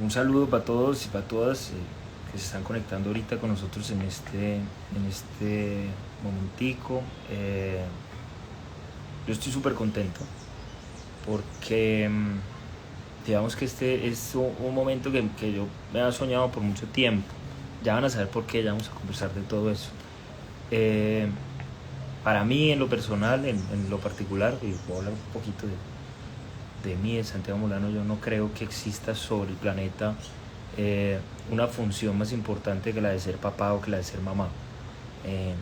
Un saludo para todos y para todas que se están conectando ahorita con nosotros en este momentico. Yo estoy súper contento porque digamos que este es un momento que yo me había soñado por mucho tiempo. Ya van a saber por qué, ya vamos a conversar de todo eso. Eh, para mí, en lo personal, en lo particular, y voy a hablar un poquito de mí, de Santiago Molano, yo no creo que exista sobre el planeta una función más importante que la de ser papá o que la de ser mamá. Eh,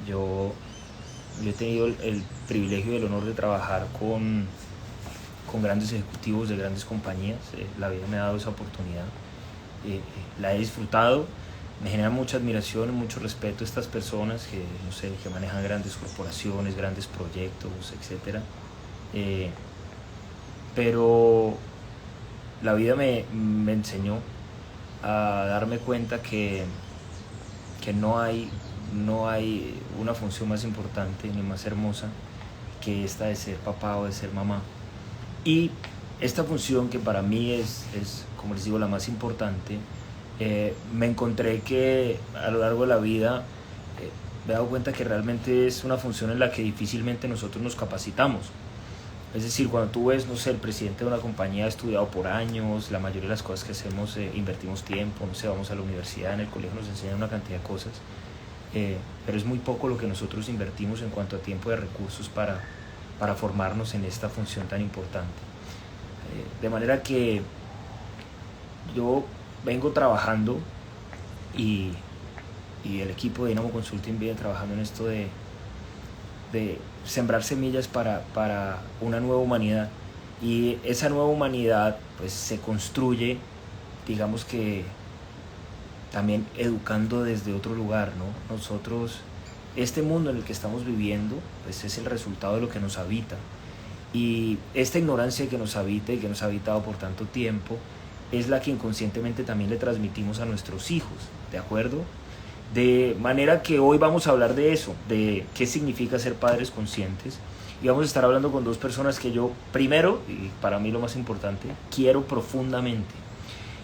yo, yo he tenido el privilegio y el honor de trabajar con grandes ejecutivos de grandes compañías. La vida me ha dado esa oportunidad. La he disfrutado. Me genera mucha admiración y mucho respeto a estas personas que, no sé, que manejan grandes corporaciones, grandes proyectos, etcétera. Pero la vida me enseñó a darme cuenta que no hay una función más importante ni más hermosa que esta de ser papá o de ser mamá. Y esta función, que para mí es como les digo, la más importante, me encontré que a lo largo de la vida me he dado cuenta que realmente es una función en la que difícilmente nosotros nos capacitamos. Es decir, cuando tú ves, no sé, el presidente de una compañía ha estudiado por años, la mayoría de las cosas que hacemos invertimos tiempo, no sé, vamos a la universidad, en el colegio nos enseñan una cantidad de cosas, pero es muy poco lo que nosotros invertimos en cuanto a tiempo y recursos para formarnos en esta función tan importante. De manera que yo vengo trabajando y, y el equipo de Dynamo Consulting viene trabajando en esto de sembrar semillas para una nueva humanidad. Y esa nueva humanidad pues se construye, digamos que también educando desde otro lugar, ¿no? Nosotros, este mundo en el que estamos viviendo, pues es el resultado de lo que nos habita. Y esta ignorancia que nos habita y que nos ha habitado por tanto tiempo es la que inconscientemente también le transmitimos a nuestros hijos, ¿de acuerdo? De manera que hoy vamos a hablar de eso, de qué significa ser padres conscientes. Y vamos a estar hablando con dos personas que yo, primero, y para mí lo más importante, quiero profundamente.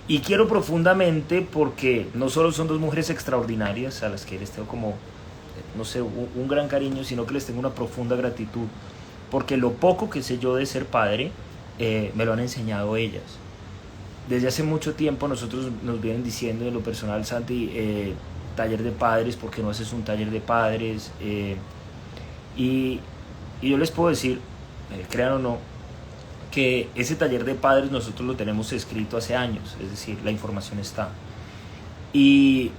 Y quiero profundamente porque no solo son dos mujeres extraordinarias a las que les tengo como, no sé, un gran cariño, sino que les tengo una profunda gratitud. Porque lo poco que sé yo de ser padre, me lo han enseñado ellas. Desde hace mucho tiempo nosotros nos vienen diciendo en lo personal, Santi, taller de padres, ¿por qué no haces un taller de padres? Y, y yo les puedo decir, crean o no, que ese taller de padres nosotros lo tenemos escrito hace años, es decir, la información está. Y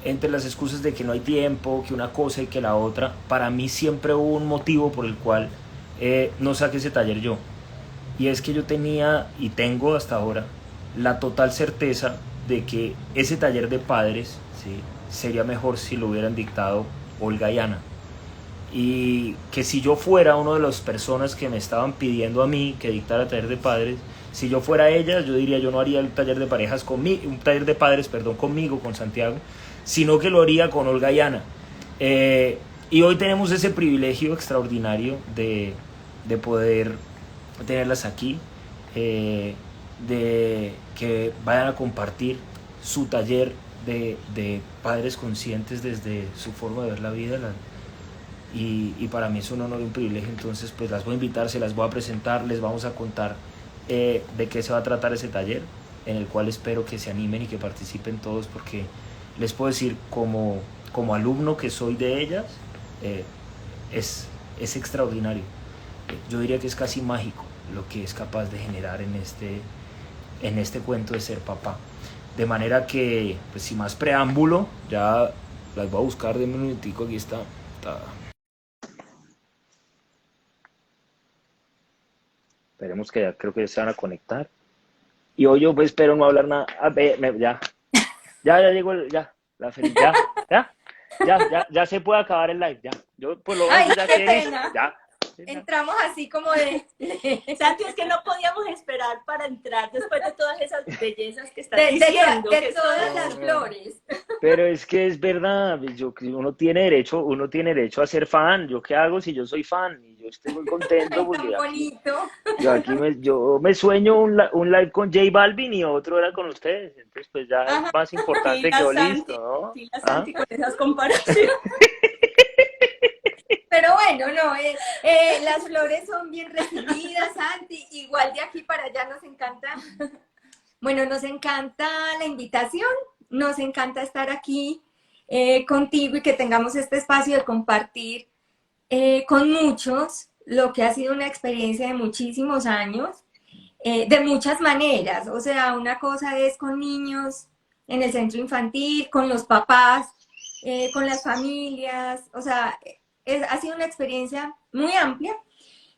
entre las excusas de que no hay tiempo, que una cosa y que la otra, para mí siempre hubo un motivo por el cual no saqué ese taller yo. Y es que yo tenía y tengo hasta ahora la total certeza de que ese taller de padres, ¿sí?, sería mejor si lo hubieran dictado Olga y Ana. Y que si yo fuera una de las personas que me estaban pidiendo a mí que dictara taller de padres, si yo fuera ellas, yo diría, yo no haría el taller de parejas conmigo, un taller de padres, perdón, conmigo, con Santiago, sino que lo haría con Olga y Ana. Y hoy tenemos ese privilegio extraordinario de poder tenerlas aquí, de que vayan a compartir su taller de padres conscientes desde su forma de ver la vida. Y para mí es un honor y un privilegio. Entonces pues las voy a invitar, se las voy a presentar, les vamos a contar de qué se va a tratar ese taller, en el cual espero que se animen y que participen todos, porque les puedo decir, como alumno que soy de ellas, eh, es extraordinario. Yo diría que es casi mágico lo que es capaz de generar en este cuento de ser papá. De manera que, pues sin más preámbulo, ya las voy a buscar de un minutico, aquí está. Esperemos que ya, creo que ya se van a conectar. Y hoy yo pues, espero no hablar nada. Ya llegó ya se puede acabar el live, ya. Yo por lo menos Ay, ya qué quedé listo, pena. ya. Entramos así como de... Santi, es que no podíamos esperar para entrar después de todas esas bellezas que estás diciendo. de que todas son... las flores. Pero es que es verdad, uno tiene derecho a ser fan. ¿Yo qué hago si yo soy fan? yo estoy muy contento Ay, porque tan bonito. yo me sueño un live con J Balvin y otro era con ustedes. Entonces, pues ya Ajá, más importante Pila quedó listo, Santi, ¿no? Pila ¿Ah? Santi con esas comparaciones. Pero bueno, no, las flores son bien recibidas, Santi. Igual de aquí para allá nos encanta. Bueno, nos encanta la invitación, nos encanta estar aquí contigo y que tengamos este espacio de compartir con muchos lo que ha sido una experiencia de muchísimos años, de muchas maneras. O sea, una cosa es con niños en el centro infantil, con los papás, con las familias. O sea, ha sido una experiencia muy amplia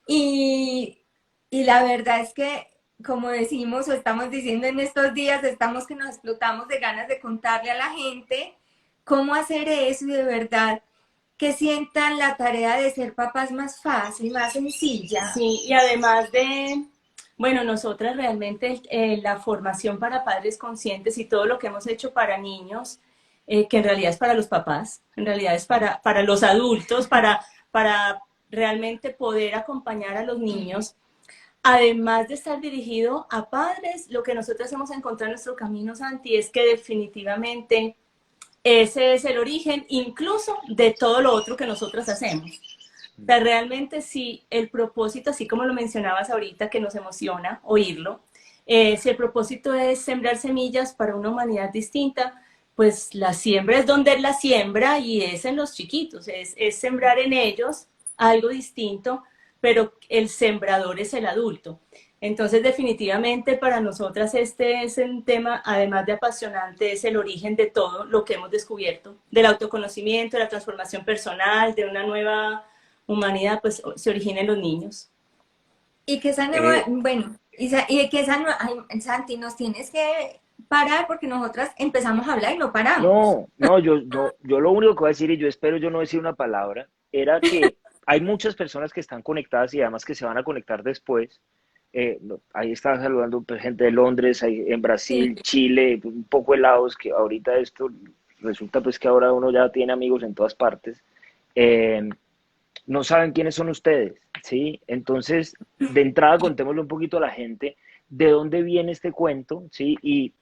y, y la verdad es que, como decimos o estamos diciendo en estos días, estamos que nos explotamos de ganas de contarle a la gente cómo hacer eso y de verdad que sientan la tarea de ser papás más fácil, más sencilla. Sí, y además de, bueno, nosotras realmente la formación para padres conscientes y todo lo que hemos hecho para niños, que en realidad es para los papás, en realidad es para los adultos, para realmente poder acompañar a los niños, además de estar dirigido a padres, lo que nosotros hemos encontrado en nuestro camino, Santi, es que definitivamente ese es el origen incluso de todo lo otro que nosotros hacemos. O sea, realmente si el propósito, así como lo mencionabas ahorita, que nos emociona oírlo, si el propósito es sembrar semillas para una humanidad distinta, pues la siembra es donde es la siembra y es en los chiquitos, es sembrar en ellos algo distinto, pero el sembrador es el adulto. Entonces, definitivamente para nosotras este es un tema, además de apasionante, es el origen de todo lo que hemos descubierto, del autoconocimiento, de la transformación personal, de una nueva humanidad, pues se origina en los niños. Y que esa nueva, bueno, y que esa nueva, ay, Santi, nos tienes que parar porque nosotras empezamos a hablar y no paramos. No, yo lo único que voy a decir, y yo espero yo no decir una palabra, era que hay muchas personas que están conectadas y además que se van a conectar después. Ahí estaba saludando pues, gente de Londres, en Sí. Brasil, Chile, un poco helados, que ahorita esto resulta pues que ahora uno ya tiene amigos en todas partes. Eh, no saben quiénes son ustedes, ¿sí? Entonces, de entrada contémosle un poquito a la gente de dónde viene este cuento, ¿sí? Y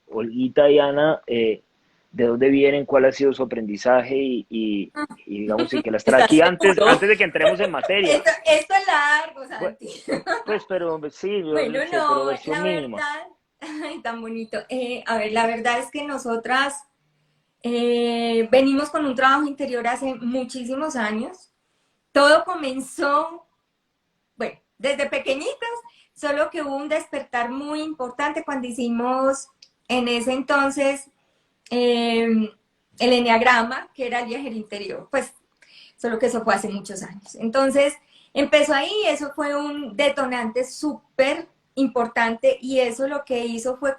Olguita y Ana, de dónde vienen, cuál ha sido su aprendizaje y digamos, y que las trae ¿Estás aquí antes, seguro? antes de que entremos en materia. Esto es largo, Pues, Santi. pero sí, yo Bueno, lo sé, pero no, versión la mínima. verdad, ay, tan bonito. A ver, la verdad es que nosotras venimos con un trabajo interior hace muchísimos años. Todo comenzó, bueno, desde pequeñitas, solo que hubo un despertar muy importante cuando hicimos en ese entonces el enneagrama, que era el viajero interior, pues solo que eso fue hace muchos años. Entonces empezó ahí, eso fue un detonante súper importante y eso lo que hizo fue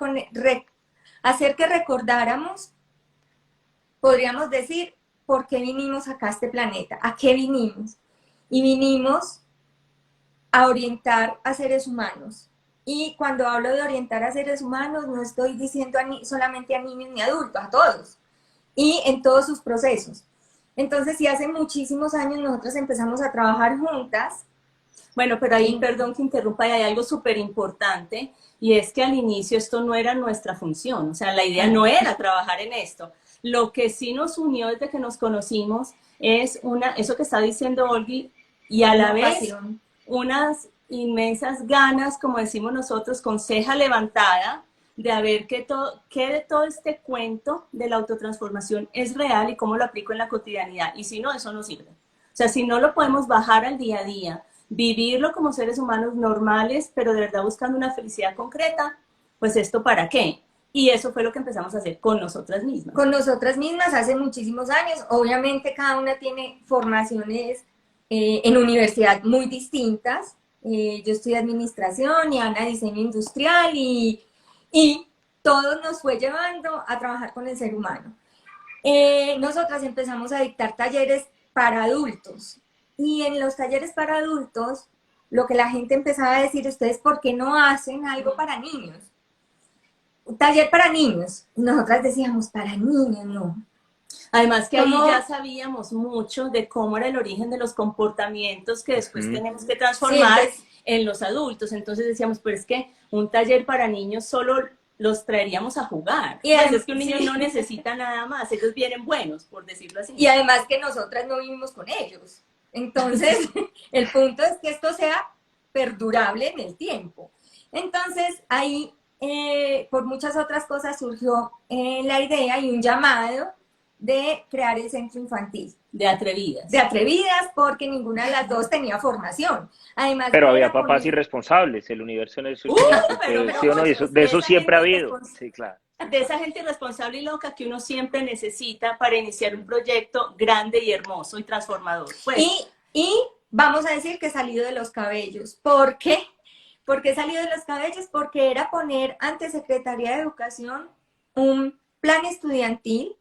hacer que recordáramos, podríamos decir, por qué vinimos acá a este planeta, a qué vinimos. Y vinimos a orientar a seres humanos. Y cuando hablo de orientar a seres humanos, no estoy diciendo solamente a niños ni adultos, a todos. Y en todos sus procesos. Entonces, sí, hace muchísimos años nosotros empezamos a trabajar juntas. Bueno, pero ahí, perdón que interrumpa, hay algo súper importante y es que al inicio esto no era nuestra función, o sea, la idea no era trabajar en esto. Lo que sí nos unió desde que nos conocimos es eso que está diciendo Olgi y a la vez Pasión. unas inmensas ganas, como decimos nosotros, con ceja levantada, de ver qué de todo este cuento de la autotransformación es real y cómo lo aplico en la cotidianidad. Y si no, eso no sirve. O sea, si no lo podemos bajar al día a día, vivirlo como seres humanos normales, pero de verdad buscando una felicidad concreta, pues esto para qué. Y eso fue lo que empezamos a hacer con nosotras mismas. Con nosotras mismas hace muchísimos años. Obviamente cada una tiene formaciones en universidad muy distintas. Yo estudié administración y Ana diseño industrial y todo nos fue llevando a trabajar con el ser humano. Nosotras empezamos a dictar talleres para adultos y en los talleres para adultos lo que la gente empezaba a decir, ustedes ¿por qué no hacen algo para niños? Un taller para niños. Y nosotras decíamos, para niños no. Además que ahí ¿Cómo? ya sabíamos mucho de cómo era el origen de los comportamientos que después tenemos que Sí, transformar en los adultos. Entonces decíamos, pero es que un taller para niños solo los traeríamos a jugar. y Pues es que un niño sí. no necesita nada más, ellos vienen buenos, por decirlo así. Y además que nosotras no vivimos con ellos. Entonces, el punto es que esto sea perdurable en el tiempo. Entonces, ahí, por muchas otras cosas, surgió la idea y un llamado de crear el centro infantil. De atrevidas. De atrevidas, porque ninguna de las dos tenía formación. Además, Pero no había era papás poner... irresponsables, el universo en eso, Pero ¿sí o no? Y eso, muchos, de eso siempre ha habido. Sí, claro. de esa gente irresponsable y loca que uno siempre necesita para iniciar un proyecto grande y hermoso y transformador. Pues, y vamos a decir que he salido de los cabellos. ¿Por qué? Porque he salido de los cabellos porque era poner ante Secretaría de Educación un plan estudiantil,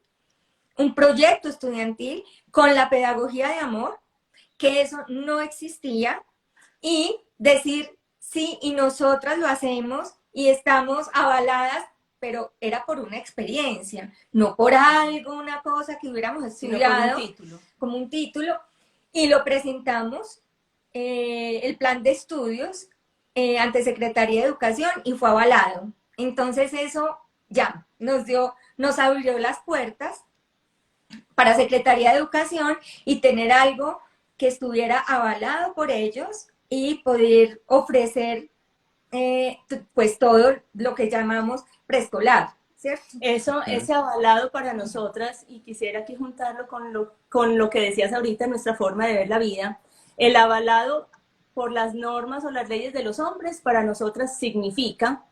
un proyecto estudiantil con la pedagogía de amor, que eso no existía, y decir sí, y nosotras lo hacemos y estamos avaladas, pero era por una experiencia, no por algo, una cosa que hubiéramos estudiado, como un título, y lo presentamos, el plan de estudios, ante Secretaría de Educación y fue avalado. Entonces eso ya nos abrió las puertas para Secretaría de Educación y tener algo que estuviera avalado por ellos y poder ofrecer pues todo lo que llamamos preescolar, ¿cierto? Eso, ese avalado para nosotras, y quisiera aquí juntarlo con lo que decías ahorita, nuestra forma de ver la vida, el avalado por las normas o las leyes de los hombres para nosotras significa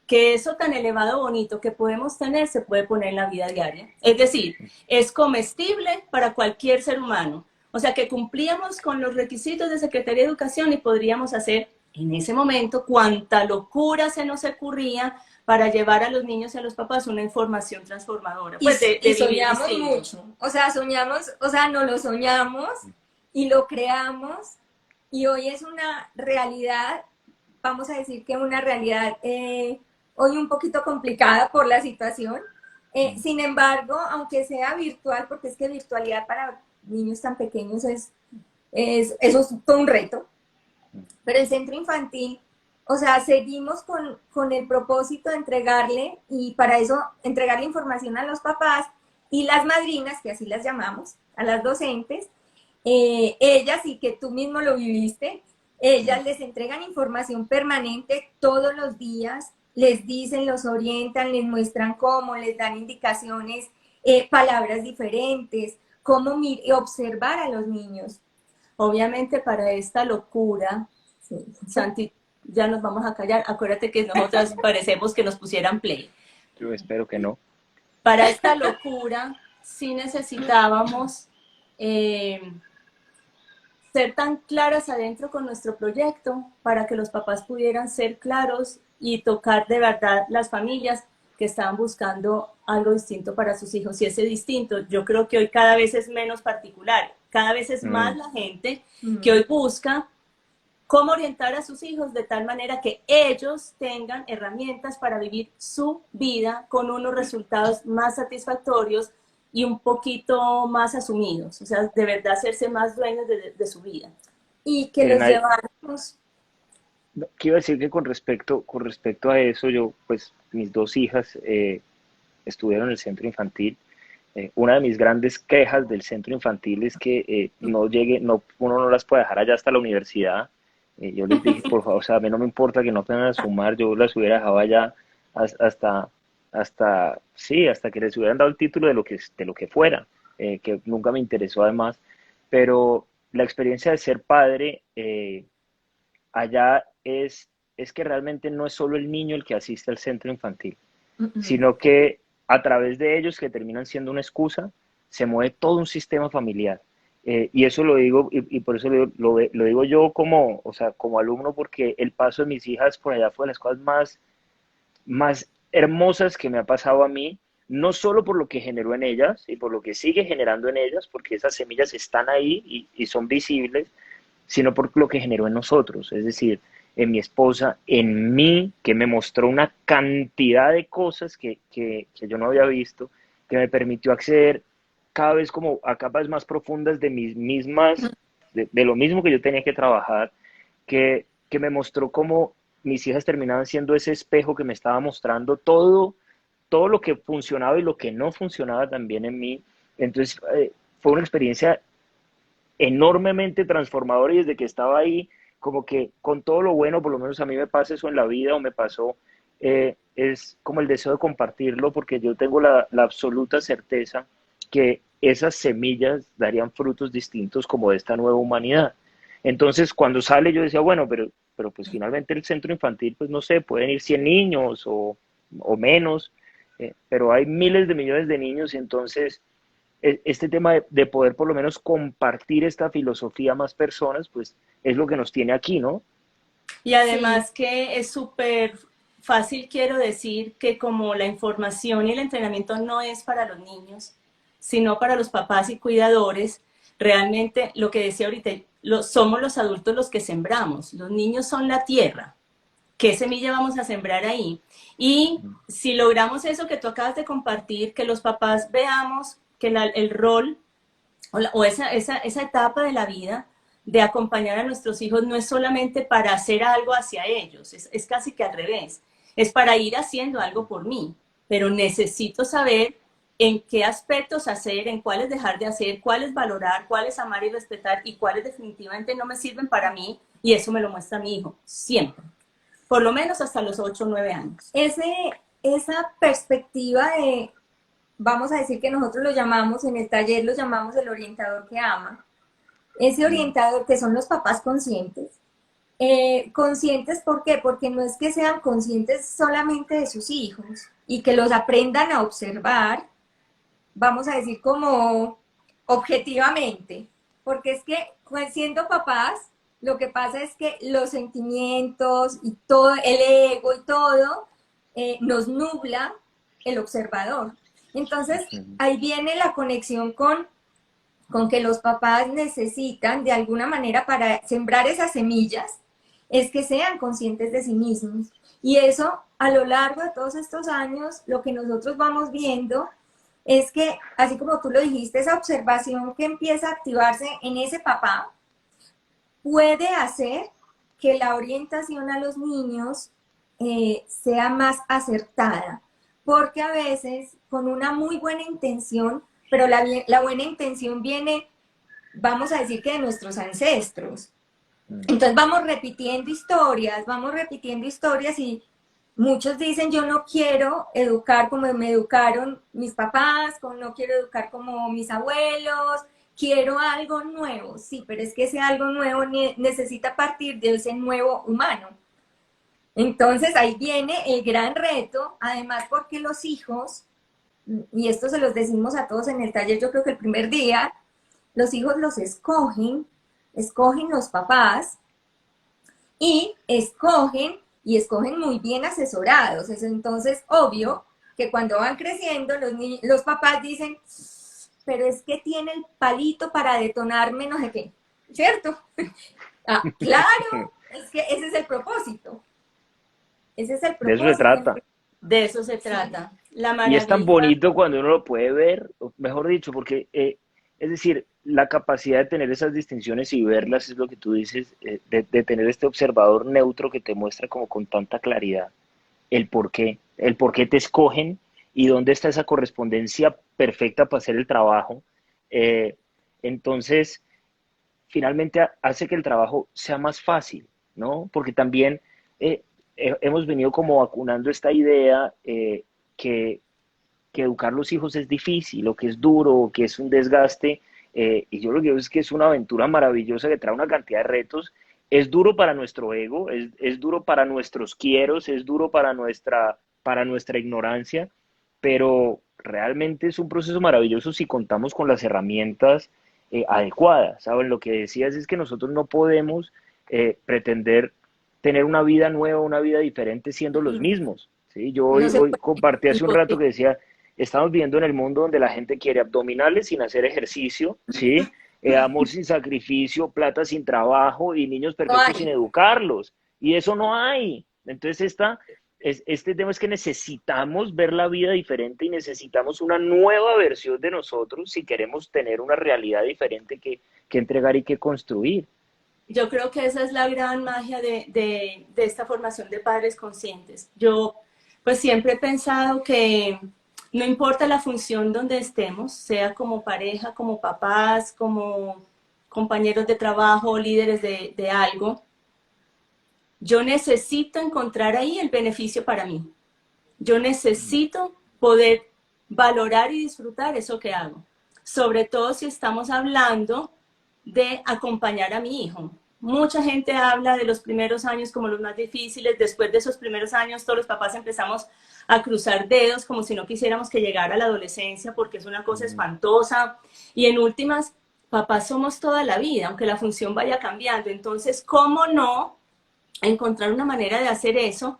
que eso tan elevado, bonito que podemos tener se puede poner en la vida diaria. Es decir, es comestible para cualquier ser humano. O sea que cumplíamos con los requisitos de Secretaría de Educación y podríamos hacer en ese momento cuánta locura se nos ocurría para llevar a los niños y a los papás una información transformadora. Pues y soñamos mucho. O sea, no lo soñamos y lo creamos y hoy es una realidad, vamos a decir que una realidad hoy un poquito complicada por la situación. Sin embargo, aunque sea virtual, porque es que virtualidad para niños tan pequeños eso es todo un reto, pero el centro infantil, o sea, seguimos con el propósito de entregarle, y para eso entregarle información a los papás y las madrinas, que así las llamamos, a las docentes, ellas, y que tú mismo lo viviste, ellas les entregan información permanente todos los días, les dicen, los orientan, les muestran cómo, les dan indicaciones, palabras diferentes, cómo observar a los niños. Obviamente para esta locura, sí, Santi, ya nos vamos a callar, acuérdate que nosotras parecemos que nos pusieran play. Yo espero que no. Para esta locura sí necesitábamos ser tan claras adentro con nuestro proyecto para que los papás pudieran ser claros y tocar de verdad las familias que estaban buscando algo distinto para sus hijos. Y ese distinto, yo creo que hoy cada vez es menos particular, cada vez es más la gente que hoy busca cómo orientar a sus hijos de tal manera que ellos tengan herramientas para vivir su vida con unos resultados más satisfactorios y un poquito más asumidos, o sea, de verdad hacerse más dueños de su vida. Y que los lleváramos... Quiero decir que con respecto a eso, yo, pues, mis dos hijas estuvieron en el centro infantil. Una de mis grandes quejas del centro infantil es que uno no las puede dejar allá hasta la universidad. Yo les dije, por favor, o sea, a mí no me importa que no aprendan a sumar, yo las hubiera dejado allá hasta que les hubieran dado el título de lo que fuera, que nunca me interesó además. Pero la experiencia de ser padre allá es que realmente no es solo el niño el que asiste al centro infantil, sino que a través de ellos, que terminan siendo una excusa, se mueve todo un sistema familiar. Y eso lo digo, y por eso lo digo yo como alumno, porque el paso de mis hijas por allá fue de las cosas más hermosas que me ha pasado a mí, no solo por lo que generó en ellas y por lo que sigue generando en ellas, porque esas semillas están ahí y son visibles, sino por lo que generó en nosotros, es decir, en mi esposa, en mí, que me mostró una cantidad de cosas que yo no había visto, que me permitió acceder cada vez como a capas más profundas de mis mismas, de lo mismo que yo tenía que trabajar, que me mostró cómo mis hijas terminaban siendo ese espejo que me estaba mostrando todo lo que funcionaba y lo que no funcionaba también en mí. Entonces, fue una experiencia enormemente transformadora y desde que estaba ahí, como que con todo lo bueno, por lo menos a mí me pasa eso en la vida o me pasó, es como el deseo de compartirlo porque yo tengo la absoluta certeza que esas semillas darían frutos distintos como de esta nueva humanidad. Entonces, cuando sale yo decía, bueno, pero pues finalmente el centro infantil, pues no sé, pueden ir 100 niños o menos, pero hay miles de millones de niños y entonces este tema de poder por lo menos compartir esta filosofía a más personas, pues es lo que nos tiene aquí, ¿no? Y Sí, además que es súper fácil, quiero decir, que como la información y el entrenamiento no es para los niños, sino para los papás y cuidadores, realmente lo que decía ahorita, somos los adultos los que sembramos, los niños son la tierra. ¿Qué semilla vamos a sembrar ahí? Y si logramos eso que tú acabas de compartir, que los papás veamos que el rol o esa etapa de la vida de acompañar a nuestros hijos no es solamente para hacer algo hacia ellos, es casi que al revés, es para ir haciendo algo por mí, pero necesito saber en qué aspectos hacer, en cuáles dejar de hacer, cuáles valorar, cuáles amar y respetar y cuáles definitivamente no me sirven para mí y eso me lo muestra mi hijo, siempre, por lo menos hasta los 8 o 9 años. esa perspectiva de, vamos a decir que nosotros lo llamamos, en el taller lo llamamos el orientador que ama, ese orientador que son los papás conscientes. Conscientes, ¿por qué? Porque no es que sean conscientes solamente de sus hijos y que los aprendan a observar, vamos a decir como objetivamente, porque es que pues, siendo papás, lo que pasa es que los sentimientos y todo, el ego y todo, nos nubla el observador. Entonces, ahí viene la conexión con que los papás necesitan de alguna manera para sembrar esas semillas, es que sean conscientes de sí mismos. Y eso a lo largo de todos estos años, lo que nosotros vamos viendo es que, así como tú lo dijiste, esa observación que empieza a activarse en ese papá puede hacer que la orientación a los niños sea más acertada, porque a veces con una muy buena intención, pero la buena intención viene, vamos a decir que de nuestros ancestros. Entonces vamos repitiendo historias y muchos dicen yo no quiero educar como me educaron mis papás, no quiero educar como mis abuelos, quiero algo nuevo, sí, pero es que ese algo nuevo necesita partir de ese nuevo humano. Entonces ahí viene el gran reto, además porque los hijos, y esto se los decimos a todos en el taller, yo creo que el primer día, los hijos los escogen los papás y escogen muy bien asesorados. Es entonces obvio que cuando van creciendo los papás dicen, pero es que tiene el palito para detonarme no sé qué, ¿cierto? Ah, claro, es que ese es el propósito. Ese es el De eso se propósito. trata. De eso se Sí. trata. La Y es tan maravilla. bonito cuando uno lo puede ver, o mejor dicho, porque es decir, la capacidad de tener esas distinciones y verlas es lo que tú dices, de tener este observador neutro que te muestra como con tanta claridad el por qué te escogen y dónde está esa correspondencia perfecta para hacer el trabajo. Eh, entonces, finalmente hace que el trabajo sea más fácil, ¿no? Porque también eh, hemos venido como vacunando esta idea que, que educar los hijos es difícil, o que es duro, o que es un desgaste, y yo lo que veo es que es una aventura maravillosa que trae una cantidad de retos. Es duro para nuestro ego, es duro para nuestros quieros, es duro para nuestra ignorancia, pero realmente es un proceso maravilloso si contamos con las herramientas adecuadas. ¿Saben? Lo que decías es que nosotros no podemos pretender tener una vida nueva, una vida diferente siendo los mismos. ¿Sí? Yo No se hoy puede. compartí hace un rato que decía, estamos viviendo en el mundo donde la gente quiere abdominales sin hacer ejercicio, ¿sí? Amor sin sacrificio, plata sin trabajo y niños No perfectos sin hay. educarlos. Y eso no hay. Entonces este tema es que necesitamos ver la vida diferente y necesitamos una nueva versión de nosotros si queremos tener una realidad diferente que entregar y que construir. Yo creo que esa es la gran magia de esta formación de padres conscientes. Yo pues siempre he pensado que no importa la función donde estemos, sea como pareja, como papás, como compañeros de trabajo, líderes de algo, yo necesito encontrar ahí el beneficio para mí. Yo necesito poder valorar y disfrutar eso que hago. Sobre todo si estamos hablando de acompañar a mi hijo. Mucha gente habla de los primeros años como los más difíciles. Después de esos primeros años, todos los papás empezamos a cruzar dedos como si no quisiéramos que llegara la adolescencia porque es una cosa espantosa. Y en últimas, papás somos toda la vida, aunque la función vaya cambiando. Entonces, ¿cómo no encontrar una manera de hacer eso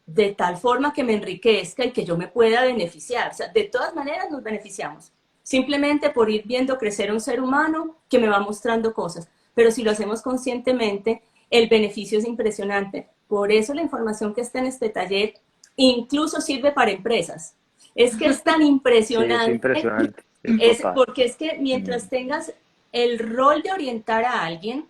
de tal forma que me enriquezca y que yo me pueda beneficiar? O sea, de todas maneras nos beneficiamos. Simplemente por ir viendo crecer a un ser humano que me va mostrando cosas. Pero si lo hacemos conscientemente, el beneficio es impresionante. Por eso la información que está en este taller incluso sirve para empresas. Es que es tan impresionante. Sí, es impresionante. Porque es que mientras tengas el rol de orientar a alguien,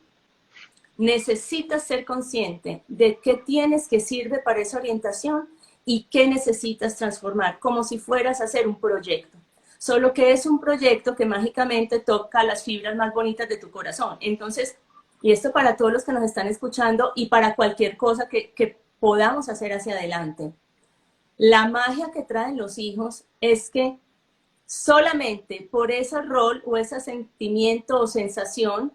necesitas ser consciente de qué tienes que sirve para esa orientación y qué necesitas transformar, como si fueras a hacer un proyecto. Solo que es un proyecto que mágicamente toca las fibras más bonitas de tu corazón. Entonces, y esto para todos los que nos están escuchando y para cualquier cosa que podamos hacer hacia adelante, la magia que traen los hijos es que solamente por ese rol o ese sentimiento o sensación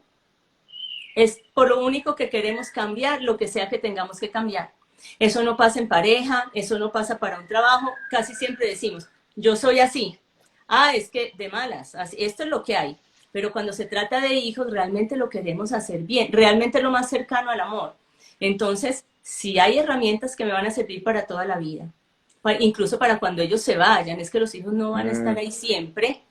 es por lo único que queremos cambiar lo que sea que tengamos que cambiar. Eso no pasa en pareja, eso no pasa para un trabajo. Casi siempre decimos, yo soy así. Ah, es que de malas, así, esto es lo que hay. Pero cuando se trata de hijos, realmente lo queremos hacer bien, realmente lo más cercano al amor. Entonces, sí hay herramientas que me van a servir para toda la vida, incluso para cuando ellos se vayan. Es que los hijos no van a estar ahí siempre.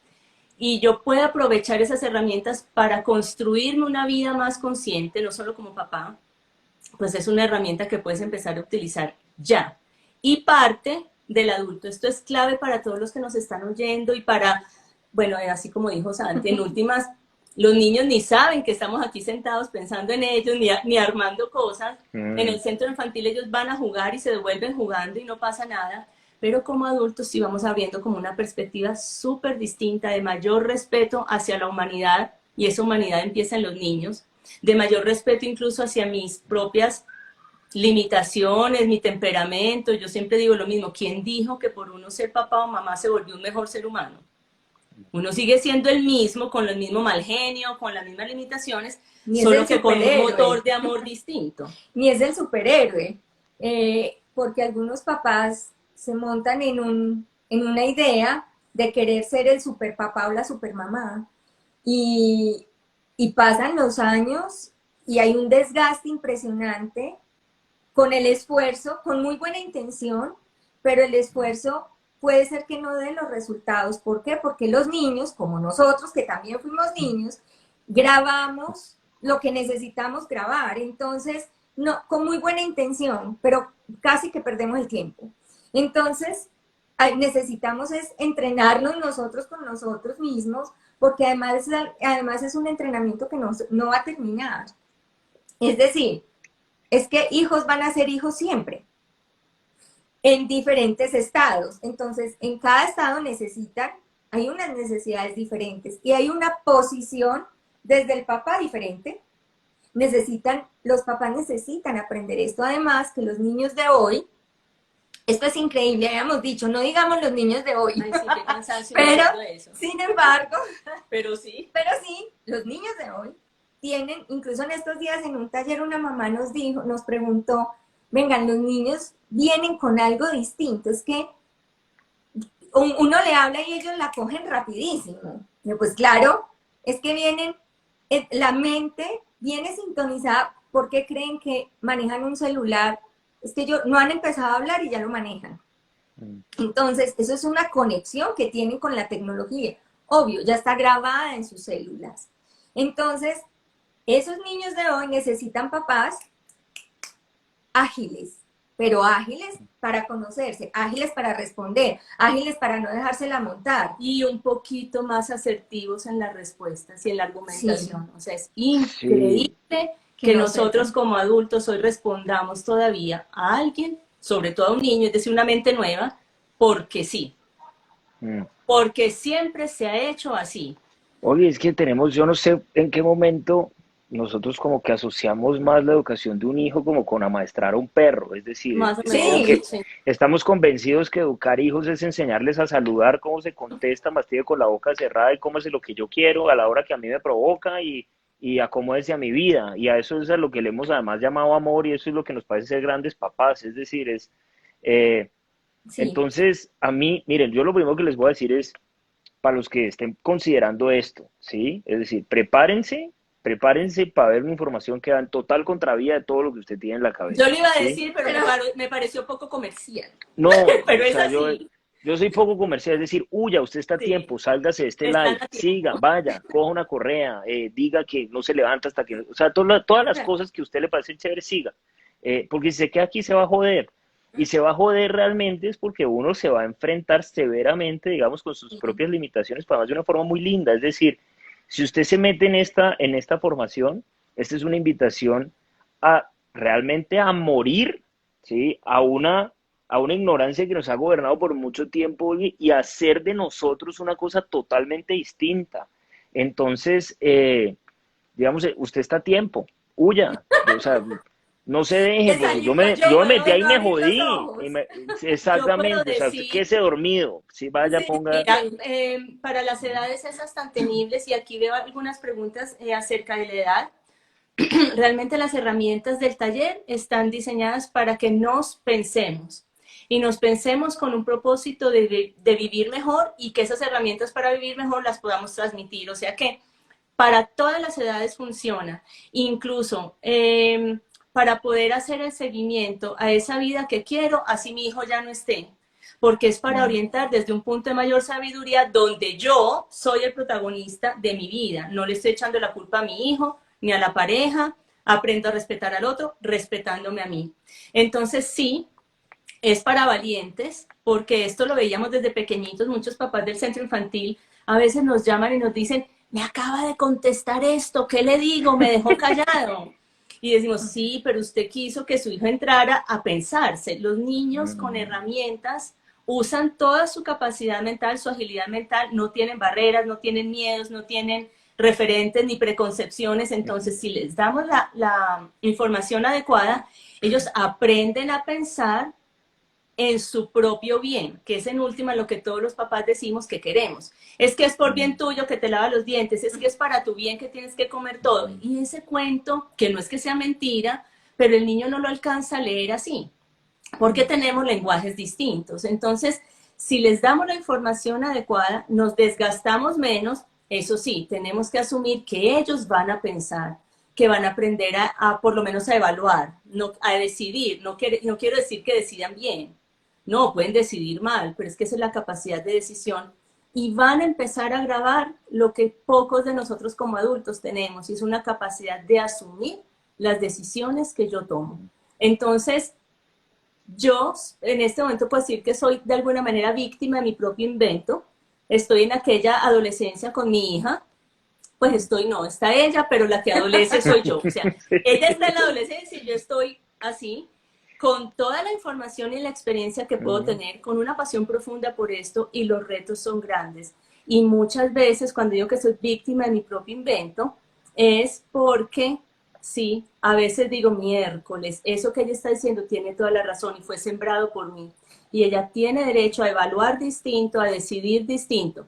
Y yo puedo aprovechar esas herramientas para construirme una vida más consciente, no solo como papá, pues es una herramienta que puedes empezar a utilizar ya. Y parte del adulto. Esto es clave para todos los que nos están oyendo y para, bueno, así como dijo Santi, en últimas, los niños ni saben que estamos aquí sentados pensando en ellos, ni armando cosas. En el centro infantil ellos van a jugar y se devuelven jugando y no pasa nada. Pero como adultos sí vamos abriendo como una perspectiva súper distinta, de mayor respeto hacia la humanidad, y esa humanidad empieza en los niños, de mayor respeto incluso hacia mis propias limitaciones, mi temperamento. Yo siempre digo lo mismo, ¿quién dijo que por uno ser papá o mamá se volvió un mejor ser humano? Uno sigue siendo el mismo, con el mismo mal genio, con las mismas limitaciones, solo que con un motor de amor distinto. Ni es el superhéroe, porque algunos papás se montan en una idea de querer ser el superpapá o la supermamá, y pasan los años y hay un desgaste impresionante con el esfuerzo, con muy buena intención, pero el esfuerzo puede ser que no dé los resultados. ¿Por qué? Porque los niños, como nosotros, que también fuimos niños, grabamos lo que necesitamos grabar. Entonces, no, con muy buena intención, pero casi que perdemos el tiempo. Entonces, necesitamos es entrenarnos nosotros con nosotros mismos, porque además es un entrenamiento que no va a terminar. Es decir, es que hijos van a ser hijos siempre, en diferentes estados. Entonces, en cada estado hay unas necesidades diferentes y hay una posición desde el papá diferente. Los papás necesitan aprender esto. Además, que los niños de hoy, esto es increíble, habíamos dicho, no digamos los niños de hoy. Ay, sí, qué cansancio. Pero, eso. sin embargo, pero sí, los niños de hoy tienen, incluso en estos días en un taller una mamá nos preguntó, vengan, los niños vienen con algo distinto, es que uno le habla y ellos la cogen rapidísimo. Yo, pues claro, es que la mente viene sintonizada porque creen que manejan un celular. Es que no han empezado a hablar y ya lo manejan. Entonces, eso es una conexión que tienen con la tecnología. Obvio, ya está grabada en sus células. Entonces, esos niños de hoy necesitan papás ágiles, pero ágiles para conocerse, ágiles para responder, ágiles para no dejársela montar. Y un poquito más asertivos en las respuestas y en la argumentación. Sí. O sea, es Sí, increíble Que que no nosotros sepan. como adultos hoy respondamos todavía a alguien, sobre todo a un niño, es decir, una mente nueva, porque sí. mm. Porque siempre se ha hecho así. Oye, es que tenemos, yo no sé en qué momento nosotros como que asociamos más la educación de un hijo como con amaestrar a un perro, es decir, Más o es como menos, Sí, que sí. estamos convencidos que educar hijos es enseñarles a saludar, cómo se contesta, mastique con la boca cerrada y cómo es lo que yo quiero a la hora que a mí me provoca y acomódese a mi vida. Y a eso es a lo que le hemos además llamado amor y eso es lo que nos parece ser grandes papás, es decir, eh, sí. entonces a mí, miren, yo lo primero que les voy a decir es para los que estén considerando esto, ¿sí? Es decir, prepárense para ver una información que va en total contravía de todo lo que usted tiene en la Yo cabeza, le iba a ¿sí? decir, pero Pero, me pareció poco comercial. No, Pero o es sea, así. yo soy poco comercial, es decir, huya, usted está a Sí, tiempo, sálgase de este están live, a siga, tiempo. vaya, coja una correa, diga que no se levanta hasta que, o sea, todas las cosas que a usted le parecen chéveres, siga, porque si se queda aquí se va a joder, y se va a joder realmente es porque uno se va a enfrentar severamente, digamos, con sus propias limitaciones, pero además de una forma muy linda, es decir, si usted se mete en esta formación, esta es una invitación a realmente a morir, ¿sí? A una ignorancia que nos ha gobernado por mucho tiempo y hacer de nosotros una cosa totalmente distinta. Entonces, digamos, usted está a tiempo, huya, o sea, no se deje, que porque salir yo, yo me metí no, ahí y no me abrir los jodí, ojos. Yo puedo exactamente, o sea, usted decir, quédese dormido, si vaya, Sí, ponga, mira, para las edades esas tan temibles, y aquí veo algunas preguntas acerca de la edad, realmente las herramientas del taller están diseñadas para que nos pensemos y nos pensemos con un propósito de vivir mejor y que esas herramientas para vivir mejor las podamos transmitir. O sea que para todas las edades funciona, incluso para poder hacer el seguimiento a esa vida que quiero, así mi hijo ya no esté, porque es para orientar desde un punto de mayor sabiduría donde yo soy el protagonista de mi vida, no le estoy echando la culpa a mi hijo ni a la pareja, aprendo a respetar al otro, respetándome a mí. Entonces sí, es para valientes, porque esto lo veíamos desde pequeñitos, muchos papás del centro infantil a veces nos llaman y nos dicen, me acaba de contestar esto, ¿qué le digo? Me dejó callado. Y decimos, sí, pero usted quiso que su hijo entrara a pensarse. Los niños con herramientas usan toda su capacidad mental, su agilidad mental, no tienen barreras, no tienen miedos, no tienen referentes ni preconcepciones. Entonces, si les damos la información adecuada, ellos aprenden a pensar en su propio bien, que es en última lo que todos los papás decimos que queremos. Es que es por bien tuyo que te lava los dientes, es que es para tu bien que tienes que comer todo. Y ese cuento, que no es que sea mentira, pero el niño no lo alcanza a leer así, porque tenemos lenguajes distintos. Entonces, si les damos la información adecuada, nos desgastamos menos. Eso sí, tenemos que asumir que ellos van a pensar, que van a aprender por lo menos a evaluar, no, a decidir. No quiero decir que decidan bien, no, pueden decidir mal, pero es que esa es la capacidad de decisión. Y van a empezar a grabar lo que pocos de nosotros como adultos tenemos, y es una capacidad de asumir las decisiones que yo tomo. Entonces, yo en este momento puedo decir que soy de alguna manera víctima de mi propio invento. Estoy en aquella adolescencia con mi hija, pues no, está ella, pero la que adolece soy yo. O sea, ella está en la adolescencia y yo estoy así, con toda la información y la experiencia que puedo tener, con una pasión profunda por esto, y los retos son grandes. Y muchas veces cuando digo que soy víctima de mi propio invento, es porque, sí, a veces digo, miércoles, eso que ella está diciendo tiene toda la razón y fue sembrado por mí. Y ella tiene derecho a evaluar distinto, a decidir distinto.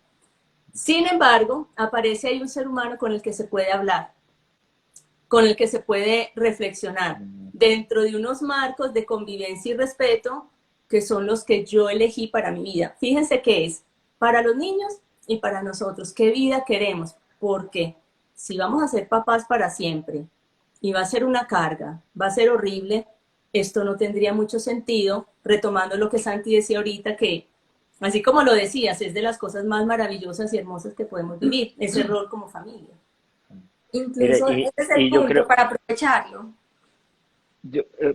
Sin embargo, aparece ahí un ser humano con el que se puede hablar, con el que se puede reflexionar, dentro de unos marcos de convivencia y respeto que son los que yo elegí para mi vida. Fíjense que es para los niños y para nosotros. ¿Qué vida queremos? Porque si vamos a ser papás para siempre y va a ser una carga, va a ser horrible, esto no tendría mucho sentido, retomando lo que Santi decía ahorita, que así como lo decías, es de las cosas más maravillosas y hermosas que podemos vivir, ese rol como familia. mire, Incluso ese es el y yo punto creo, para aprovecharlo.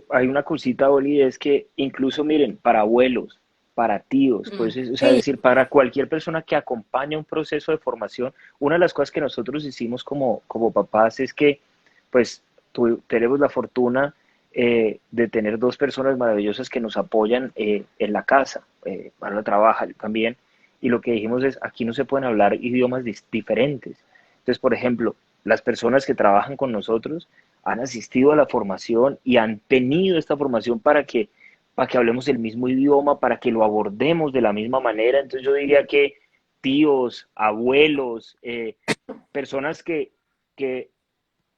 Hay una cosita, Oli, es que incluso, miren, para abuelos, para tíos, pues, o sea, es Sí, decir, para cualquier persona que acompaña un proceso de formación, una de las cosas que nosotros hicimos como papás es que, pues, tenemos la fortuna de tener dos personas maravillosas que nos apoyan en la casa. Marla trabaja, yo también, y lo que dijimos es, aquí no se pueden hablar idiomas diferentes. Entonces, por ejemplo, las personas que trabajan con nosotros, han asistido a la formación y han tenido esta formación para que hablemos el mismo idioma, para que lo abordemos de la misma manera. Entonces yo diría que tíos, abuelos, personas que,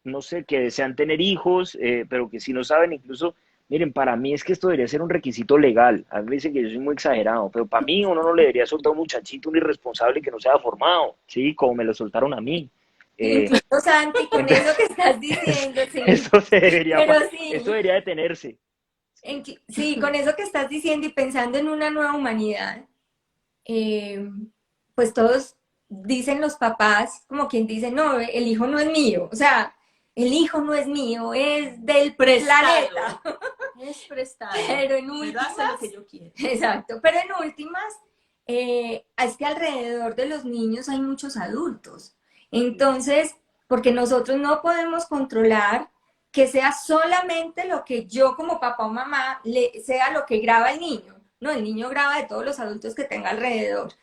no sé, que desean tener hijos, pero que si no saben incluso, miren, para mí es que esto debería ser un requisito legal. A mí me dicen que yo soy muy exagerado, pero para mí uno no le debería soltar a un muchachito, un irresponsable que no se haya formado, ¿sí? Como me lo soltaron a mí. Eh, incluso Santi, con entonces, eso que estás diciendo, sí, Esto se debería, pero esto sí, debería detenerse. sí, con eso que estás diciendo y pensando en una nueva humanidad, eh, pues todos dicen los papás, como quien dice, no, el hijo no es mío, o sea, el hijo no es mío, es del Prestado, planeta. es prestado, Pero en pero hace lo que últimas, yo quiero. exacto, pero en últimas, es que alrededor de los niños hay muchos adultos. Entonces, porque nosotros no podemos controlar que sea solamente lo que yo como papá o mamá sea lo que graba el niño. No, el niño graba de todos los adultos que tenga alrededor.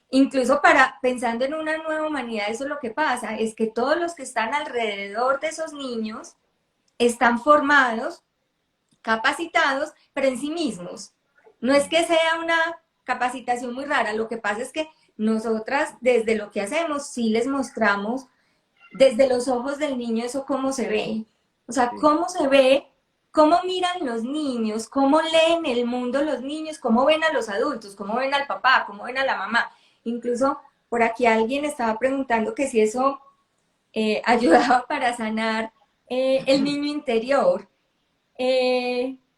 Incluso para pensando en una nueva humanidad, eso es lo que pasa, es que todos los que están alrededor de esos niños están formados, capacitados, pero en sí mismos. No es que sea una capacitación muy rara, lo que pasa es que nosotras desde lo que hacemos sí les mostramos desde los ojos del niño eso cómo se ve. O sea, Sí, cómo se ve, cómo miran los niños, cómo leen el mundo los niños, cómo ven a los adultos, cómo ven al papá, cómo ven a la mamá. Incluso por aquí alguien estaba preguntando que si eso ayudaba para sanar el niño interior.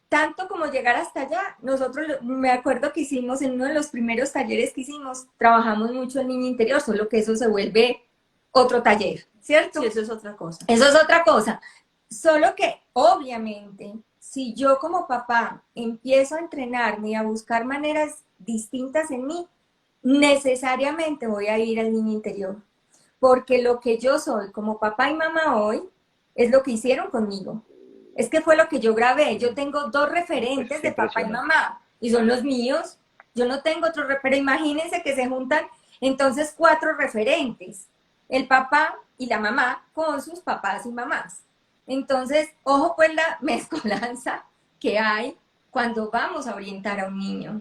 Tanto como llegar hasta allá, nosotros me acuerdo que hicimos en uno de los primeros talleres que hicimos, trabajamos mucho el niño interior, solo que eso se vuelve otro taller, ¿cierto? Sí, eso es otra cosa. Eso es otra cosa. Solo que, obviamente, si yo como papá empiezo a entrenarme y a buscar maneras distintas en mí, necesariamente voy a ir al niño interior. Porque lo que yo soy como papá y mamá hoy es lo que hicieron conmigo. Es que fue lo que yo grabé. Yo tengo dos referentes de papá y impresionante. mamá y son los míos. Yo no tengo otro referente. Imagínense que se juntan entonces cuatro referentes. El papá y la mamá con sus papás y mamás. Entonces, ojo pues la mezcolanza que hay cuando vamos a orientar a un niño.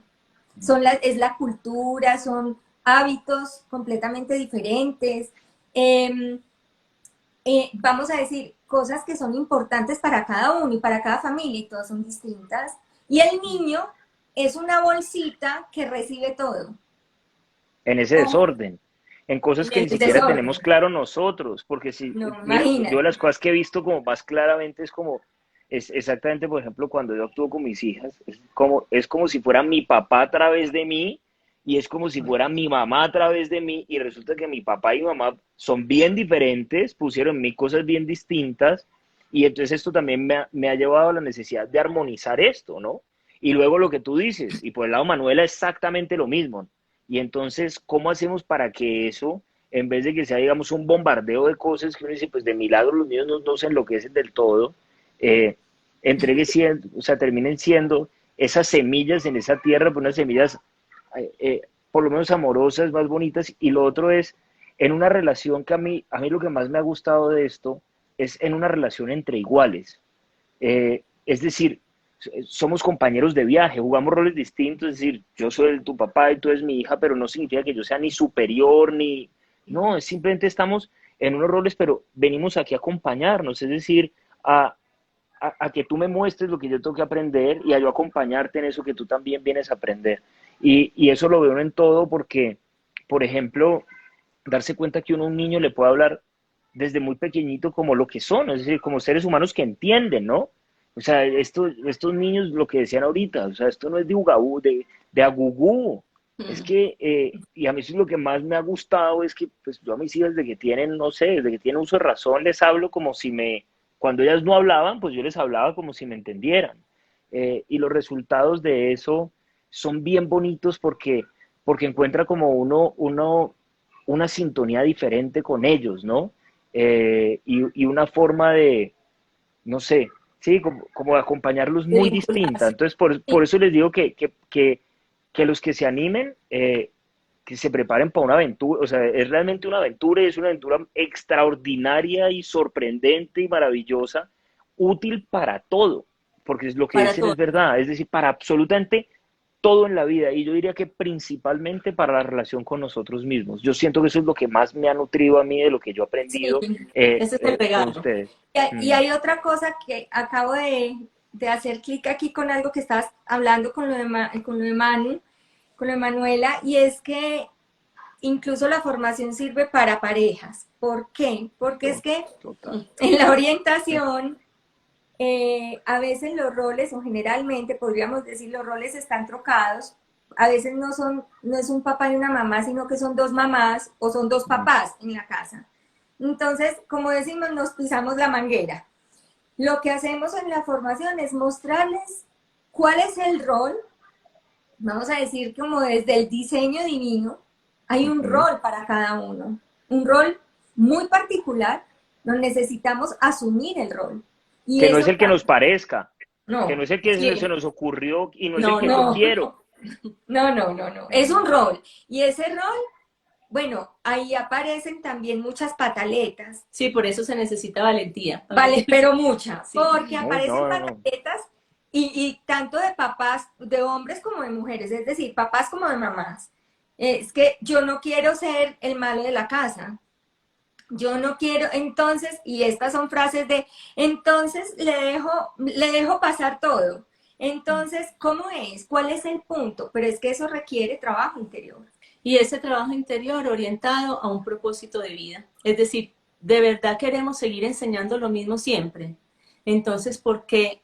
Es la cultura, son hábitos completamente diferentes. Eh, vamos a decir, cosas que son importantes para cada uno y para cada familia y todas son distintas. Y el niño es una bolsita que recibe todo. En ese Ojo, desorden, en cosas que en ni el siquiera tenemos desorden. claro nosotros, porque si, No, miren, yo imagínate. las cosas que he visto como más claramente es como, es exactamente, por ejemplo, cuando yo actúo con mis hijas, es como si fuera mi papá a través de mí, y es como si fuera mi mamá a través de mí, y resulta que mi papá y mi mamá son bien diferentes, pusieron en mí cosas bien distintas, y entonces esto también me ha llevado a la necesidad de armonizar esto, ¿no? Y luego lo que tú dices, y por el lado de Manuela exactamente lo mismo. Y entonces, ¿cómo hacemos para que eso, en vez de que sea, digamos, un bombardeo de cosas que uno dice, pues de milagro los niños no se enloquecen del todo, eh, entregue siendo, o sea, terminen siendo esas semillas en esa tierra, pues unas semillas por lo menos amorosas, más bonitas. Y lo otro es, en una relación que a mí lo que más me ha gustado de esto es en una relación entre iguales. Es decir, somos compañeros de viaje, jugamos roles distintos, es decir, yo soy tu papá y tú eres mi hija, pero no significa que yo sea ni superior, ni... No, es simplemente estamos en unos roles, pero venimos aquí a acompañarnos, es decir, a que tú me muestres lo que yo tengo que aprender y a yo acompañarte en eso que tú también vienes a aprender. Y eso lo veo en todo porque, por ejemplo, darse cuenta que uno a un niño le puede hablar desde muy pequeñito como lo que son, es decir, como seres humanos que entienden, ¿no? O sea, estos niños, lo que decían ahorita, o sea, esto no es de ugabú, de agugú. Es que, y a mí eso es lo que más me ha gustado, es que pues yo a mis hijas desde que tienen, no sé, desde que tienen uso de razón, les hablo como si cuando ellas no hablaban, pues yo les hablaba como si me entendieran. Y los resultados de eso son bien bonitos porque encuentra como una sintonía diferente con ellos, ¿no? Y una forma de, no sé, sí, como de acompañarlos De muy distinta. vincularse. Entonces, Sí, por eso les digo que los que se animen, que se preparen para una aventura, o sea, es realmente una aventura y es una aventura extraordinaria y sorprendente y maravillosa, útil para todo, porque es lo que para dicen todos. es verdad, es decir, para absolutamente todo en la vida y yo diría que principalmente para la relación con nosotros mismos. Yo siento que eso es lo que más me ha nutrido a mí de lo que yo he Sí, aprendido ese es el con regalo. ustedes. Y Mm, hay otra cosa que acabo de hacer clic aquí con algo que estás hablando con lo de, con lo de Manu, con lo de Manuela, y es que incluso la formación sirve para parejas. ¿Por qué? Porque es que total. en la orientación a veces los roles, o generalmente podríamos decir los roles están trocados, a veces no es un papá y una mamá, sino que son dos mamás o son dos Mm, papás en la casa. Entonces, como decimos, nos pisamos la manguera. Lo que hacemos en la formación es mostrarles cuál es el rol, vamos a decir como desde el diseño divino, hay un ujú. rol para cada uno, un rol muy particular, donde necesitamos asumir el rol. Y Que no es eso el que nos parezca, que no no, es el que Sí, se nos ocurrió y no es el no, que yo no. no, quiero. no. Es un rol. Y ese rol, bueno, ahí aparecen también muchas pataletas, Sí, por eso se necesita valentía. vale, pero muchas, Sí. porque No, aparecen no, no. pataletas y tanto de papás, de hombres como de mujeres, es decir, papás como de mamás. Es que yo no quiero ser el malo de la casa. Yo no quiero, entonces, y estas son frases de, entonces le dejo pasar todo. Entonces, ¿cómo es? ¿Cuál es el punto? Pero es que eso requiere trabajo interior. Y ese trabajo interior orientado a un propósito de vida. Es decir, ¿de verdad queremos seguir enseñando lo mismo siempre? Entonces, ¿por qué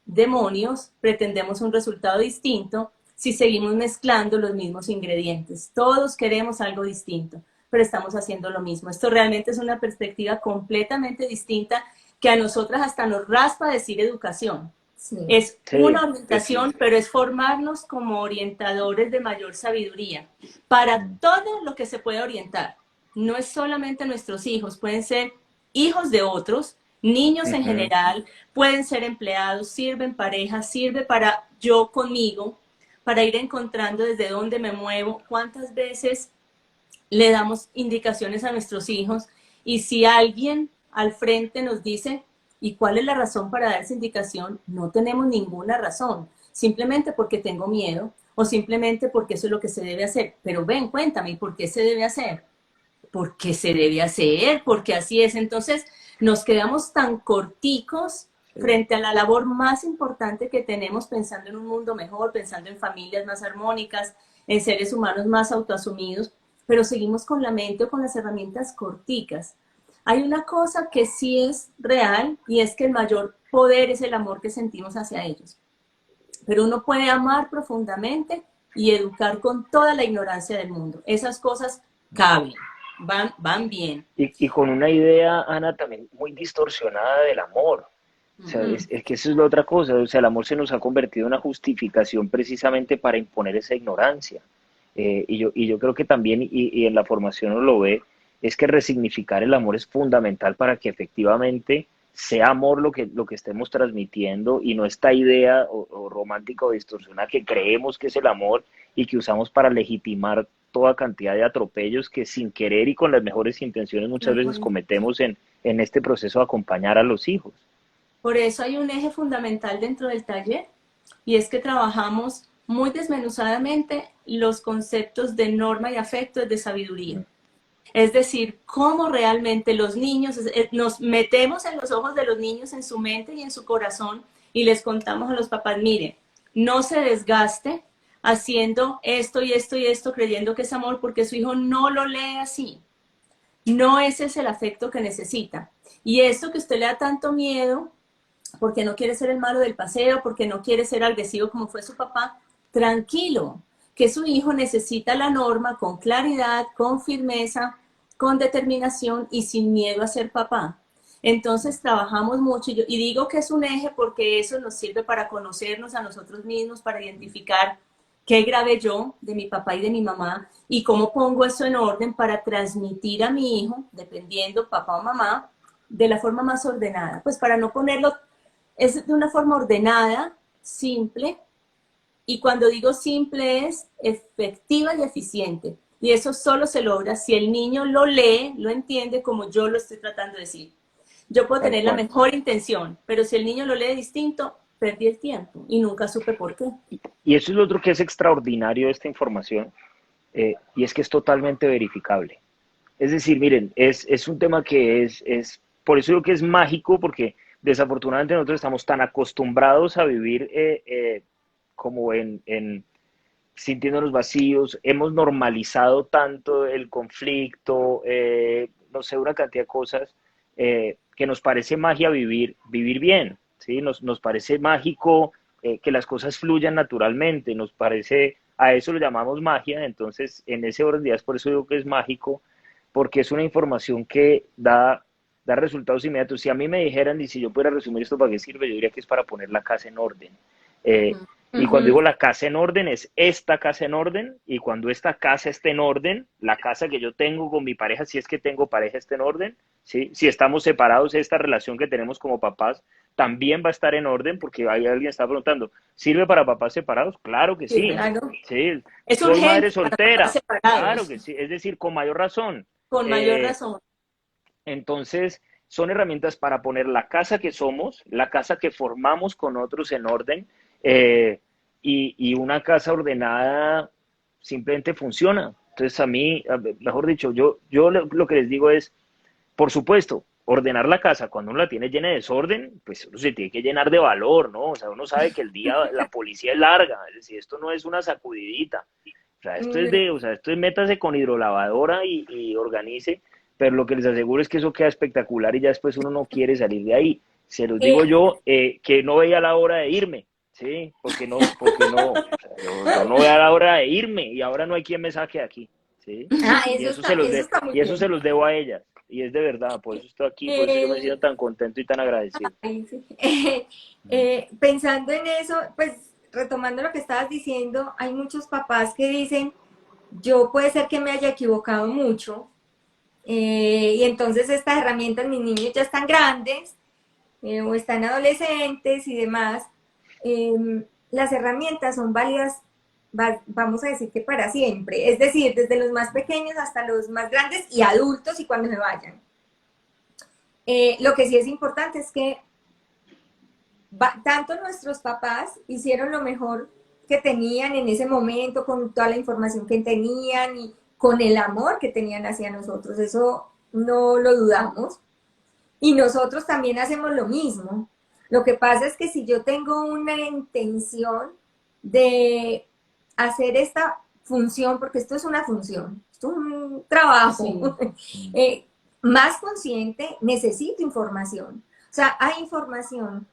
demonios pretendemos un resultado distinto si seguimos mezclando los mismos ingredientes? Todos queremos algo distinto, pero estamos haciendo lo mismo. Esto realmente es una perspectiva completamente distinta que a nosotras hasta nos raspa decir educación. Sí. Es una Sí, sí. orientación, pero es formarnos como orientadores de mayor sabiduría para Mm, todo lo que se puede orientar. No es solamente nuestros hijos, pueden ser hijos de otros, niños en ujú. general, pueden ser empleados, sirven parejas, sirve para yo conmigo, para ir encontrando desde dónde me muevo, cuántas veces le damos indicaciones a nuestros hijos y si alguien al frente nos dice, ¿y cuál es la razón para dar esa indicación? No tenemos ninguna razón, simplemente porque tengo miedo o simplemente porque eso es lo que se debe hacer. Pero ven, cuéntame, ¿por qué se debe hacer? Porque se debe hacer, porque así es. Entonces nos quedamos tan corticos Sí. frente a la labor más importante que tenemos pensando en un mundo mejor, pensando en familias más armónicas, en seres humanos más autoasumidos, pero seguimos con la mente o con las herramientas corticas. Hay una cosa que sí es real y es que el mayor poder es el amor que sentimos hacia ellos. Pero uno puede amar profundamente y educar con toda la ignorancia del mundo. Esas cosas caben, van bien. Y con una idea, Ana, también muy distorsionada del amor. O sea, Uh-huh. es que eso es la otra cosa. O sea, el amor se nos ha convertido en una justificación precisamente para imponer esa ignorancia. Y yo creo que también, y en la formación uno lo ve, es que resignificar el amor es fundamental para que efectivamente sea amor lo que estemos transmitiendo y no esta idea o romántica o distorsionada que creemos que es el amor y que usamos para legitimar toda cantidad de atropellos que sin querer y con las mejores intenciones muchas veces cometemos en este proceso de acompañar a los hijos. Por eso hay un eje fundamental dentro del taller y es que trabajamos muy desmenuzadamente los conceptos de norma y afecto de sabiduría. Es decir, cómo realmente los niños, nos metemos en los ojos de los niños, en su mente y en su corazón y les contamos a los papás, miren, no se desgaste haciendo esto y esto y esto creyendo que es amor porque su hijo no lo lee así. No ese es el afecto que necesita. Y esto que usted le da tanto miedo, porque no quiere ser el malo del paseo, porque no quiere ser agresivo como fue su papá, tranquilo, que su hijo necesita la norma con claridad, con firmeza, con determinación y sin miedo a ser papá. Entonces trabajamos mucho y digo que es un eje porque eso nos sirve para conocernos a nosotros mismos, para identificar qué grabé yo de mi papá y de mi mamá y cómo pongo eso en orden para transmitir a mi hijo, dependiendo papá o mamá, de la forma más ordenada. Pues para no ponerlo, es de una forma ordenada, simple, y cuando digo simple es efectiva y eficiente. Y eso solo se logra si el niño lo lee, lo entiende como yo lo estoy tratando de decir. Yo puedo Tal tener la cual. mejor intención, pero si el niño lo lee distinto, perdí el tiempo y nunca supe por qué. Y eso es lo otro que es extraordinario de esta información, y es que es totalmente verificable. Es decir, miren, es un tema que por eso digo que es mágico, porque desafortunadamente nosotros estamos tan acostumbrados a vivir como sintiéndonos vacíos, hemos normalizado tanto el conflicto, no sé, una cantidad de cosas, que nos parece magia vivir bien, ¿sí? Nos parece mágico que las cosas fluyan naturalmente, nos parece, a eso lo llamamos magia, entonces en ese orden de ideas, por eso digo que es mágico, porque es una información que da resultados inmediatos. Si a mí me dijeran, y si yo pudiera resumir esto para qué sirve, yo diría que es para poner la casa en orden. Eh, y cuando Ujú. digo la casa en orden, es esta casa en orden, y cuando esta casa esté en orden, la casa que yo tengo con mi pareja, si es que tengo pareja, esté en orden, ¿sí? Si estamos separados, esta relación que tenemos como papás también va a estar en orden, porque ahí alguien está preguntando, ¿sirve para papás separados? Claro que Sí, sí, claro. sí. Es Soy urgente madre para papás soltera, claro separados, que sí, es decir, con mayor razón. con mayor Eh, razón. entonces, son herramientas para poner la casa que somos, la casa que formamos con otros en orden, eh, y una casa ordenada simplemente funciona. Entonces, a mí, mejor dicho, yo lo que les digo es, por supuesto, ordenar la casa cuando uno la tiene llena de desorden, pues uno se tiene que llenar de valor, ¿no? O sea, uno sabe que el día, la policía es larga, es decir, esto no es una sacudidita. O sea, Mm, esto es métase con hidrolavadora y organice, pero lo que les aseguro es que eso queda espectacular y ya después uno no quiere salir de ahí. Se los digo eh, yo, que no veía la hora de irme, ¿sí? Porque no, o sea, yo no veía la hora de irme y ahora no hay quien me saque de aquí, ¿sí? Y eso está muy y eso se bien. los debo a ellas, y es de verdad, por eso estoy aquí, por eso yo me siento Eh, tan contento y tan agradecido. Ay, sí. Pensando en eso, pues retomando lo que estabas diciendo, hay muchos papás que dicen, yo puede ser que me haya equivocado mucho, y entonces estas herramientas, mis niños ya están grandes, o están adolescentes y demás, las herramientas son válidas, vamos a decir que para siempre, es decir, desde los más pequeños hasta los más grandes y adultos y cuando se vayan. Lo que sí es importante es que tanto nuestros papás hicieron lo mejor que tenían en ese momento, con toda la información que tenían y con el amor que tenían hacia nosotros, eso no lo dudamos. Y nosotros también hacemos lo mismo. Lo que pasa es que si yo tengo una intención de hacer esta función, porque esto es una función, esto es un trabajo, Sí. eh, más consciente, necesito información. O sea, hay información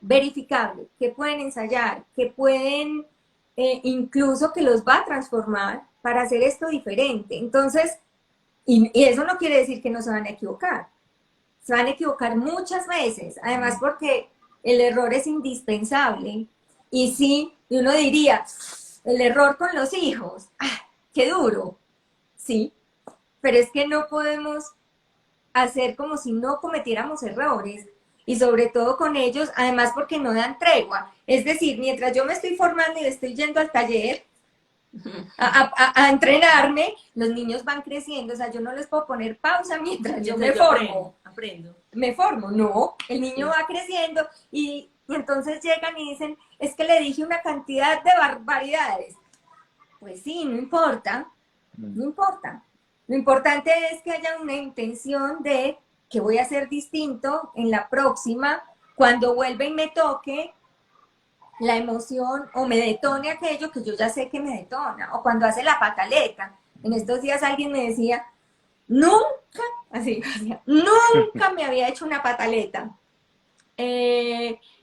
verificable, que pueden ensayar, que pueden incluso que los va a transformar para hacer esto diferente. Entonces, y eso no quiere decir que no se van a equivocar. Se van a equivocar muchas veces, además porque el error es indispensable. Y sí, y uno diría, el error con los hijos, ¡ah, qué duro! Sí, pero es que no podemos hacer como si no cometiéramos errores y sobre todo con ellos, además porque no dan tregua. Es decir, mientras yo me estoy formando y estoy yendo al taller a entrenarme, los niños van creciendo, o sea, yo no les puedo poner pausa mientras yo me Mientras yo formo. aprendo. Me formo, no, el niño Sí. va creciendo y entonces llegan y dicen, es que le dije una cantidad de barbaridades. Pues sí, no importa, Mm. no importa. Lo importante es que haya una intención de que voy a hacer distinto en la próxima, cuando vuelva y me toque la emoción o me detone aquello que yo ya sé que me detona, o cuando hace la pataleta. En estos días alguien me decía, nunca, así, nunca me había hecho una pataleta.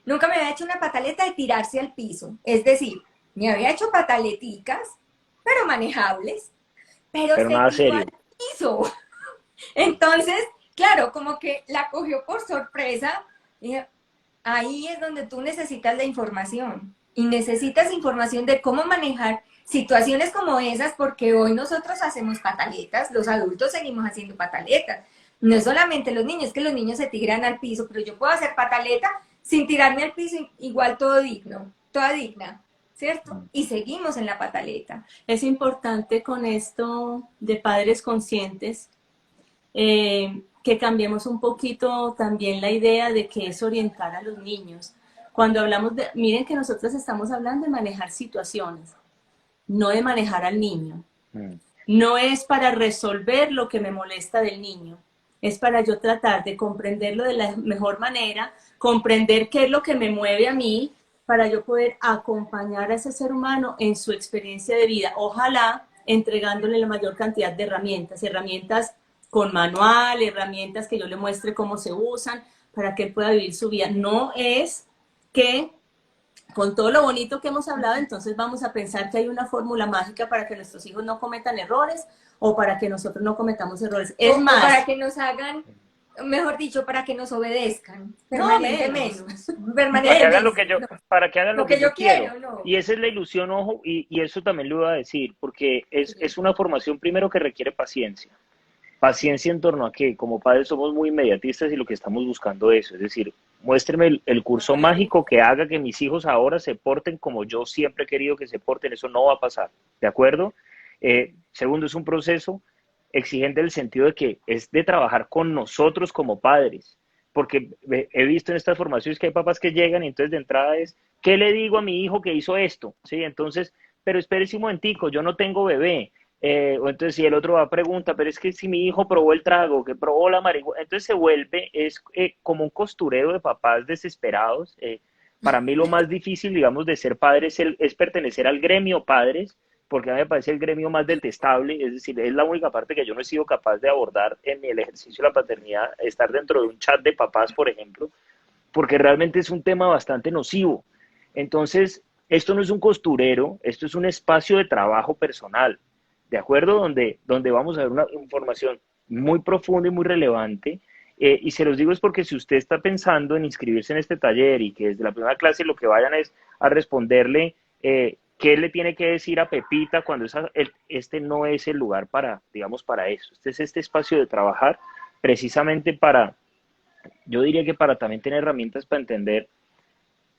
Nunca me había hecho una pataleta de tirarse al piso. Es decir, me había hecho pataleticas, pero manejables, pero Pero se nada tiró al serio. piso. Entonces, claro, como que la cogió por sorpresa. Y ahí es donde tú necesitas la información. Y necesitas información de cómo manejar situaciones como esas, porque hoy nosotros hacemos pataletas, los adultos seguimos haciendo pataletas. No es solamente los niños, que los niños se tiran al piso, pero yo puedo hacer pataleta sin tirarme al piso, igual todo digno, toda digna, ¿cierto? Y seguimos en la pataleta. Es importante con esto de padres conscientes que cambiemos un poquito también la idea de que es orientar a los niños. Cuando hablamos de, miren que nosotros estamos hablando de manejar situaciones, no de manejar al niño. No es para resolver lo que me molesta del niño, es para yo tratar de comprenderlo de la mejor manera, comprender qué es lo que me mueve a mí, para yo poder acompañar a ese ser humano en su experiencia de vida. Ojalá entregándole la mayor cantidad de herramientas, herramientas con manual, herramientas que yo le muestre cómo se usan para que él pueda vivir su vida. No es que con todo lo bonito que hemos hablado, entonces vamos a pensar que hay una fórmula mágica para que nuestros hijos no cometan errores o para que nosotros no cometamos errores. Es más, para que nos hagan, mejor dicho, para que nos obedezcan permanentemente. Para que hagan lo que yo, para que hagan lo que yo quiero. No. Y esa es la ilusión, ojo, y eso también lo iba a decir, porque es una formación primero que requiere paciencia. Paciencia en torno a que como padres somos muy inmediatistas y lo que estamos buscando es decir, muéstreme el curso mágico que haga que mis hijos ahora se porten como yo siempre he querido que se porten, eso no va a pasar, ¿de acuerdo? Segundo, es un proceso exigente en el sentido de que es de trabajar con nosotros como padres, porque he visto en estas formaciones que hay papás que llegan y entonces de entrada es, ¿qué le digo a mi hijo que hizo esto? ¿Sí? Entonces, pero espérese un momentico, yo no tengo bebé. O entonces si el otro va a preguntar, pero es que si mi hijo probó el trago, que probó la marihuana, entonces se vuelve, como un costurero de papás desesperados. Para mí lo más difícil, digamos, de ser padre es pertenecer al gremio padres, porque a mí me parece el gremio más detestable, es decir, es la única parte que yo no he sido capaz de abordar en el ejercicio de la paternidad, estar dentro de un chat de papás, por ejemplo, porque realmente es un tema bastante nocivo. Entonces, esto no es un costurero, esto es un espacio de trabajo personal, ¿de acuerdo? Donde vamos a ver una información muy profunda y muy relevante. Y se los digo es porque si usted está pensando en inscribirse en este taller y que desde la primera clase lo que vayan es a responderle qué le tiene que decir a Pepita cuando este no es el lugar para, digamos, para eso. Este es este espacio de trabajar precisamente para, yo diría que para también tener herramientas para entender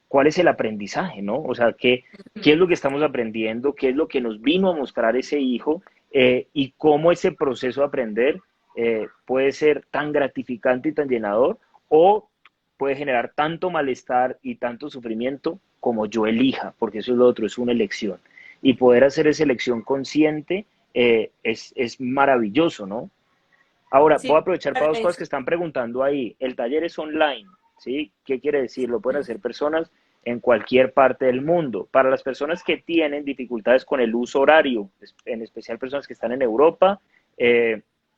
cuál es el aprendizaje, ¿no? O sea, qué es lo que estamos aprendiendo, qué es lo que nos vino a mostrar ese hijo y cómo ese proceso de aprender puede ser tan gratificante y tan llenador o puede generar tanto malestar y tanto sufrimiento como yo elija, porque eso es lo otro, es una elección. Y poder hacer esa elección consciente es maravilloso, ¿no? Ahora, sí, voy a aprovechar para dos cosas que están preguntando ahí. El taller es online, ¿sí? ¿Qué quiere decir? Lo pueden hacer personas en cualquier parte del mundo. Para las personas que tienen dificultades con el uso horario, en especial personas que están en Europa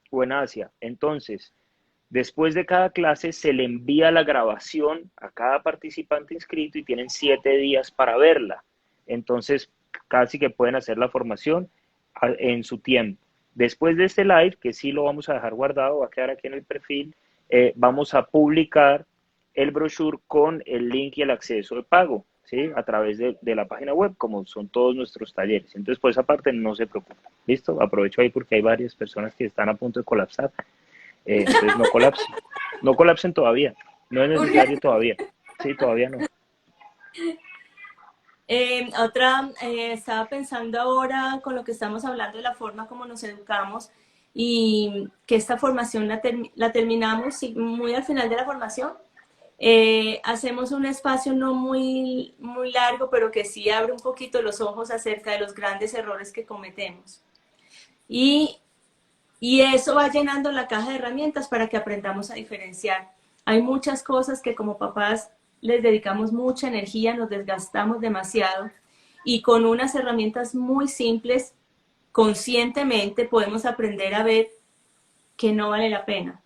o en Asia. Entonces, después de cada clase se le envía la grabación a cada participante inscrito y tienen 7 días para verla. Entonces, casi que pueden hacer la formación en su tiempo. Después de este live, que sí lo vamos a dejar guardado, va a quedar aquí en el perfil, vamos a publicar el brochure con el link y el acceso de pago, ¿sí? A través de la página web, como son todos nuestros talleres. Entonces, por esa parte no se preocupen. ¿Listo? Aprovecho ahí porque hay varias personas que están a punto de colapsar. Entonces, no colapsen. No colapsen todavía. No es necesario todavía. Sí, todavía no. Estaba pensando ahora con lo que estamos hablando de la forma como nos educamos y que esta formación la terminamos muy al final de la formación. Hacemos un espacio no muy largo, pero que sí abre un poquito los ojos acerca de los grandes errores que cometemos. Y eso va llenando la caja de herramientas para que aprendamos a diferenciar. Hay muchas cosas que como papás les dedicamos mucha energía, nos desgastamos demasiado y con unas herramientas muy simples, conscientemente podemos aprender a ver que no vale la pena.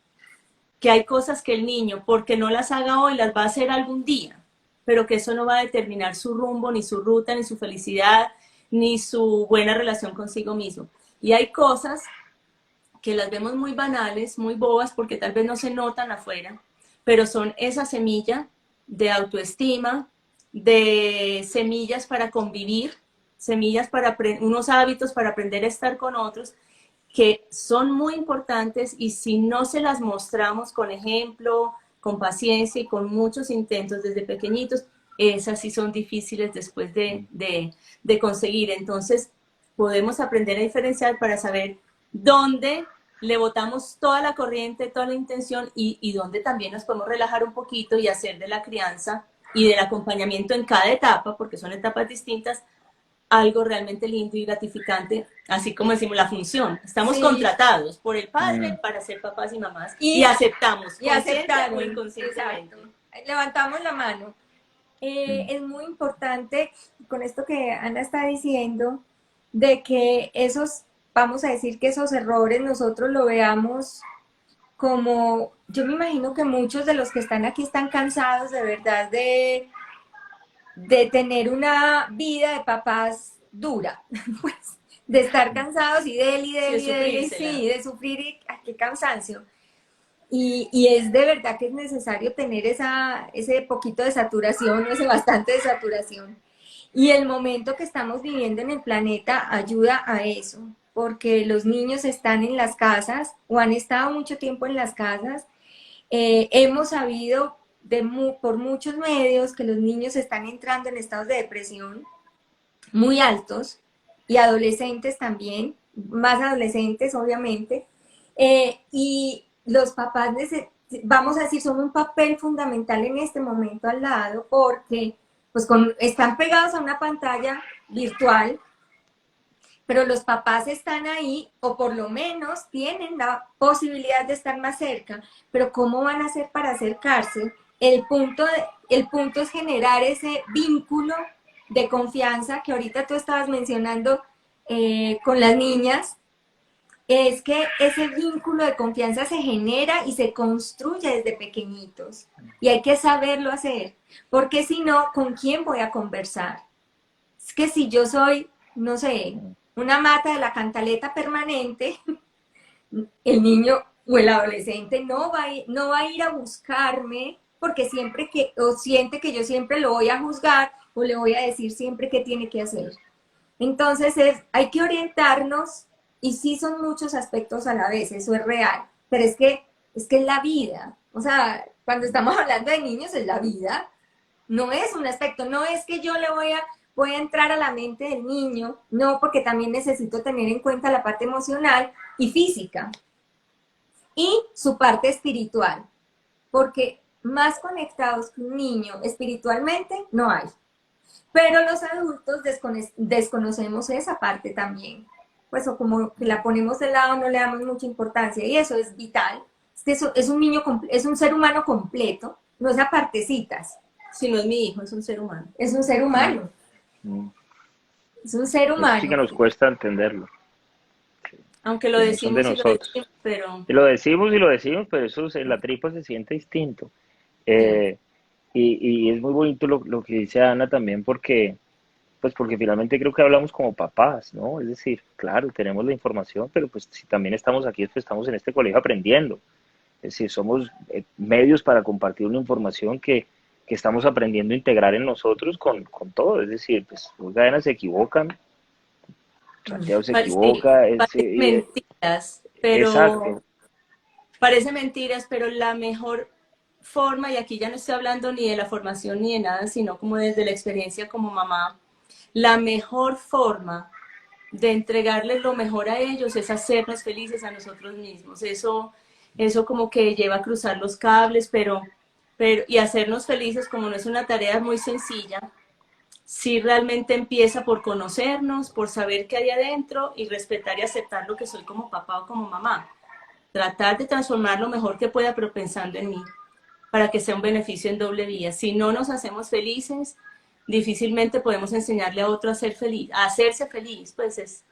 Que hay cosas que el niño, porque no las haga hoy, las va a hacer algún día, pero que eso no va a determinar su rumbo, ni su ruta, ni su felicidad, ni su buena relación consigo mismo. Y hay cosas que las vemos muy banales, muy bobas, porque tal vez no se notan afuera, pero son esa semilla de autoestima, de semillas para convivir, semillas para unos hábitos para aprender a estar con otros, que son muy importantes, y si no se las mostramos con ejemplo, con paciencia y con muchos intentos desde pequeñitos, esas sí son difíciles después de conseguir. Entonces podemos aprender a diferenciar para saber dónde le botamos toda la corriente, toda la intención, y dónde también nos podemos relajar un poquito y hacer de la crianza y del acompañamiento en cada etapa, porque son etapas distintas, algo realmente lindo y gratificante, así como decimos la función. Estamos Sí. contratados por el padre para ser papás y mamás, y aceptamos, Y consciente o aceptaron, inconscientemente. exacto. Levantamos la mano. Es muy importante, con esto que Ana está diciendo, de que esos, vamos a decir que esos errores nosotros lo veamos como, yo me imagino que muchos de los que están aquí están cansados de verdad de tener una vida de papás dura, pues, de estar cansados y de él y de él Sí, y de él, y sufrírsela. sí, de sufrir y ¡ay, qué cansancio! Y es de verdad que es necesario tener ese poquito de saturación, ese bastante de saturación. Y el momento que estamos viviendo en el planeta ayuda a eso, porque los niños están en las casas o han estado mucho tiempo en las casas. Hemos sabido por muchos medios que los niños están entrando en estados de depresión muy altos, y adolescentes también, más adolescentes obviamente, y los papás, vamos a decir, son un papel fundamental en este momento al lado, porque pues están pegados a una pantalla virtual, pero los papás están ahí, o por lo menos tienen la posibilidad de estar más cerca, pero ¿cómo van a hacer para acercarse? El punto es generar ese vínculo de confianza que ahorita tú estabas mencionando con las niñas. Es que ese vínculo de confianza se genera y se construye desde pequeñitos, y hay que saberlo hacer, porque si no, ¿con quién voy a conversar? Es que si yo soy, no sé, una mata de la cantaleta permanente, el niño o el adolescente no va a ir a buscarme, porque o siente que yo siempre lo voy a juzgar o le voy a decir siempre qué tiene que hacer. Entonces hay que orientarnos, y sí son muchos aspectos a la vez, eso es real, pero es que es la vida. O sea, cuando estamos hablando de niños es la vida, no es un aspecto, no es que yo voy a entrar a la mente del niño, no, porque también necesito tener en cuenta la parte emocional y física y su parte espiritual, porque más conectados que un niño espiritualmente no hay. Pero los adultos desconocemos esa parte también, pues, o como que la ponemos de lado, no le damos mucha importancia, y eso es vital. Es que eso es un niño, es un ser humano completo, no es a partecitas. Si no es mi hijo, es un ser humano. Es un ser humano. Es un ser humano. Sí que nos cuesta entenderlo. Aunque lo Son de decimos y lo nosotros. decimos, pero... Y lo decimos, pero eso en la tripa se siente distinto. Y es muy bonito lo que dice Ana también, porque finalmente creo que hablamos como papás, ¿no? Es decir, claro, tenemos la información, pero pues si también estamos aquí, pues estamos en este colegio aprendiendo. Es decir, somos medios para compartir una información que estamos aprendiendo a integrar en nosotros con todo. Es decir, pues Ana se equivocan, Santiago se equivoca. Parece mentiras, pero... Exacto. Parece mentiras, pero la mejor forma, y aquí ya no estoy hablando ni de la formación ni de nada, sino como desde la experiencia como mamá, la mejor forma de entregarles lo mejor a ellos es hacernos felices a nosotros mismos. Eso como que lleva a cruzar los cables, y hacernos felices, como no es una tarea muy sencilla, sí realmente empieza por conocernos, por saber qué hay adentro y respetar y aceptar lo que soy como papá o como mamá. Tratar de transformar lo mejor que pueda, pero pensando en mí, para que sea un beneficio en doble vía. Si no nos hacemos felices, difícilmente podemos enseñarle a otro a ser feliz, a hacerse feliz, pues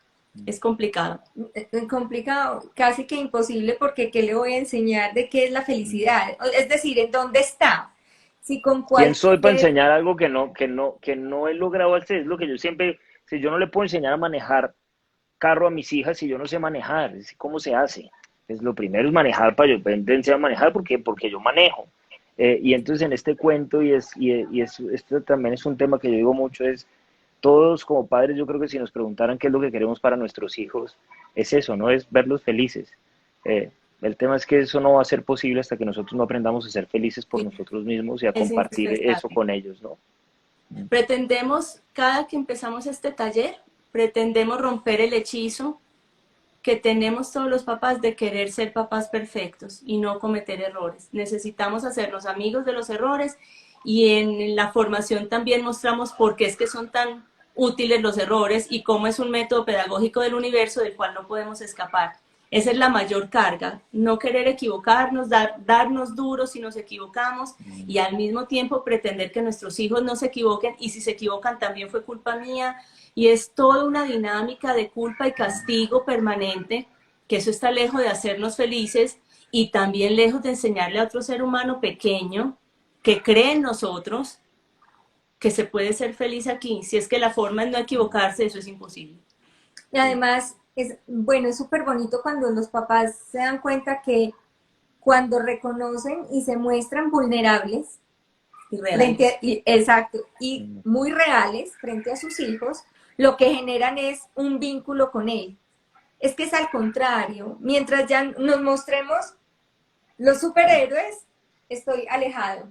es complicado. Es complicado, casi que imposible, porque ¿qué le voy a enseñar de qué es la felicidad? Es decir, ¿en dónde está? Si con ¿Quién soy para enseñar algo que no he logrado hacer? Es lo que yo siempre, si yo no le puedo enseñar a manejar carro a mis hijas si yo no sé manejar? ¿Cómo se hace? Pues lo primero es manejar, para yo enseñar a manejar porque yo manejo. Y entonces en este cuento, esto también es un tema que yo digo mucho, es todos como padres, yo creo que si nos preguntaran qué es lo que queremos para nuestros hijos, es eso, ¿no? Es verlos felices. El tema es que eso no va a ser posible hasta que nosotros no aprendamos a ser felices por Sí, nosotros mismos y a es compartir eso indispensable. con ellos, ¿no? Pretendemos, cada que empezamos este taller, pretendemos romper el hechizo que tenemos todos los papás de querer ser papás perfectos y no cometer errores. Necesitamos hacernos amigos de los errores y en la formación también mostramos por qué es que son tan útiles los errores y cómo es un método pedagógico del universo del cual no podemos escapar. Esa es la mayor carga, no querer equivocarnos, darnos duros si nos equivocamos y al mismo tiempo pretender que nuestros hijos no se equivoquen y si se equivocan también fue culpa mía y es toda una dinámica de culpa y castigo permanente, que eso está lejos de hacernos felices y también lejos de enseñarle a otro ser humano pequeño que cree en nosotros que se puede ser feliz aquí. Si es que la forma es no equivocarse, eso es imposible. Y además, bueno, es súper bonito cuando los papás se dan cuenta que cuando reconocen y se muestran vulnerables, exacto, y muy reales frente a sus hijos, lo que generan es un vínculo con él. Es que es al contrario, mientras ya nos mostremos los superhéroes, estoy alejado.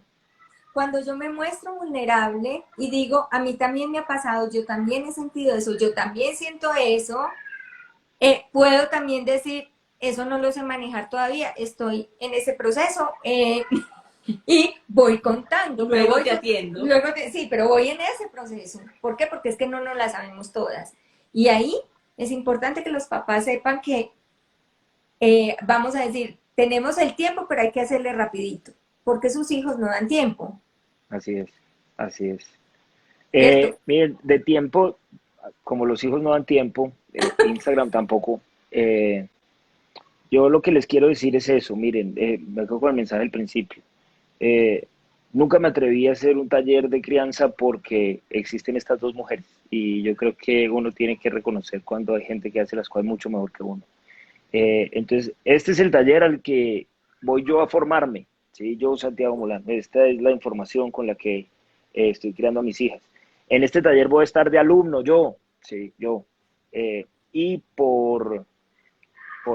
Cuando yo me muestro vulnerable y digo, a mí también me ha pasado, yo también he sentido eso, yo también siento eso, puedo también decir, eso no lo sé manejar todavía, estoy en ese proceso y voy contando. Luego te atiendo. Sí, pero voy en ese proceso. ¿Por qué? Porque es que no nos la sabemos todas. Y ahí es importante que los papás sepan que, vamos a decir, tenemos el tiempo, pero hay que hacerle rapidito, porque sus hijos no dan tiempo. Así es, así es. ¿Cierto? Miren, de tiempo, como los hijos no dan tiempo, Instagram tampoco, yo lo que les quiero decir es eso, miren, me quedo con el mensaje al principio. Eh, Nunca me atreví a hacer un taller de crianza porque existen estas dos mujeres y yo creo que uno tiene que reconocer cuando hay gente que hace las cosas mucho mejor que uno. Entonces, este es el taller al que voy yo a formarme, ¿sí? Yo, Santiago Molano, esta es la información con la que estoy criando a mis hijas. En este taller voy a estar de alumno, yo, sí, yo. Y por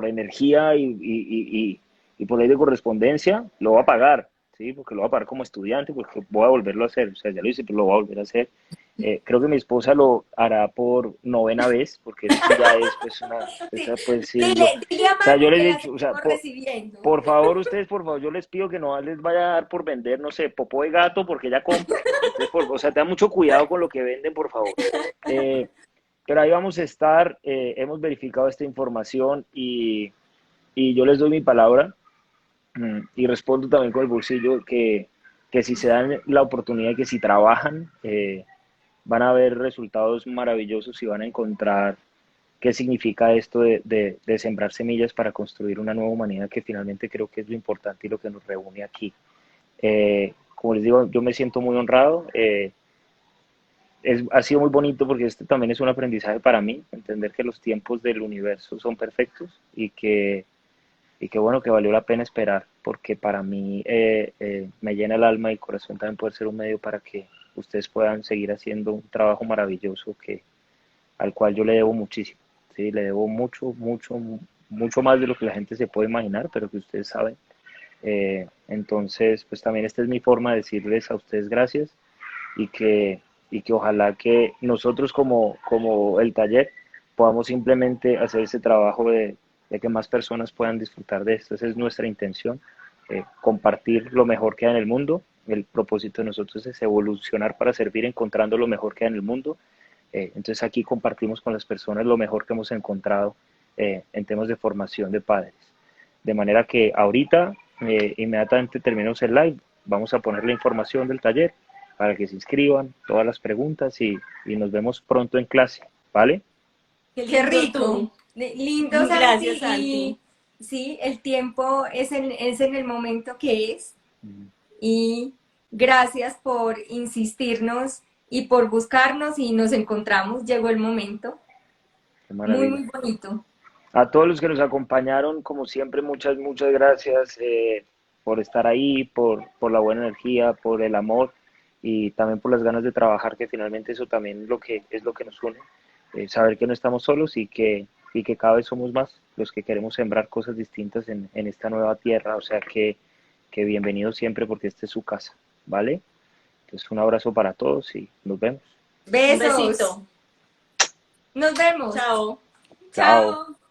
energía y por ley de correspondencia, lo voy a pagar, ¿sí? Porque lo voy a pagar como estudiante, porque voy a volverlo a hacer. O sea, ya lo hice, pero lo voy a volver a hacer. Creo que mi esposa lo hará por 9ª vez, porque esto ya es pues una, Sí. pues sí, Dile a o sea, yo mami les que he la dicho, o sea, seguimos recibiendo. por favor, ustedes, por favor, yo les pido que no les vaya a dar por vender, no sé, popó de gato, porque ella compra. Entonces, o sea, tengan mucho cuidado con lo que venden, por favor. Pero ahí vamos a estar, hemos verificado esta información y yo les doy mi palabra y respondo también con el bolsillo que si se dan la oportunidad, que si trabajan, van a ver resultados maravillosos y van a encontrar qué significa esto de sembrar semillas para construir una nueva humanidad, que finalmente creo que es lo importante y lo que nos reúne aquí. Como les digo, yo me siento muy honrado. Ha sido muy bonito porque este también es un aprendizaje para mí, entender que los tiempos del universo son perfectos y que bueno, que valió la pena esperar, porque para mí me llena el alma y el corazón también poder ser un medio para que ustedes puedan seguir haciendo un trabajo maravilloso al cual yo le debo muchísimo, ¿sí? Le debo mucho, mucho, mucho más de lo que la gente se puede imaginar, pero que ustedes saben. Entonces, pues también esta es mi forma de decirles a ustedes gracias y que ojalá que nosotros como el taller podamos simplemente hacer ese trabajo de que más personas puedan disfrutar de esto. Esa es nuestra intención, compartir lo mejor que hay en el mundo. El propósito de nosotros es evolucionar para servir encontrando lo mejor que hay en el mundo. Entonces aquí compartimos con las personas lo mejor que hemos encontrado en temas de formación de padres. De manera que ahorita, inmediatamente terminamos el live, vamos a poner la información del taller para que se inscriban, todas las preguntas y nos vemos pronto en clase, ¿vale? Qué rico. Lindo, Santi. Gracias, Santi. Y sí, el tiempo es en el momento que es. Y gracias por insistirnos y por buscarnos y nos encontramos. Llegó el momento. Qué Muy, maravilla. muy bonito. A todos los que nos acompañaron, como siempre, muchas, muchas gracias por estar ahí, por la buena energía, por el amor y también por las ganas de trabajar, que finalmente eso también es lo que nos une. Saber que no estamos solos y que cada vez somos más los que queremos sembrar cosas distintas en esta nueva tierra. O sea que bienvenido siempre porque esta es su casa, ¿vale? Entonces un abrazo para todos y nos vemos. Un Besos. besito. Nos vemos. Chao. Chao. Chao.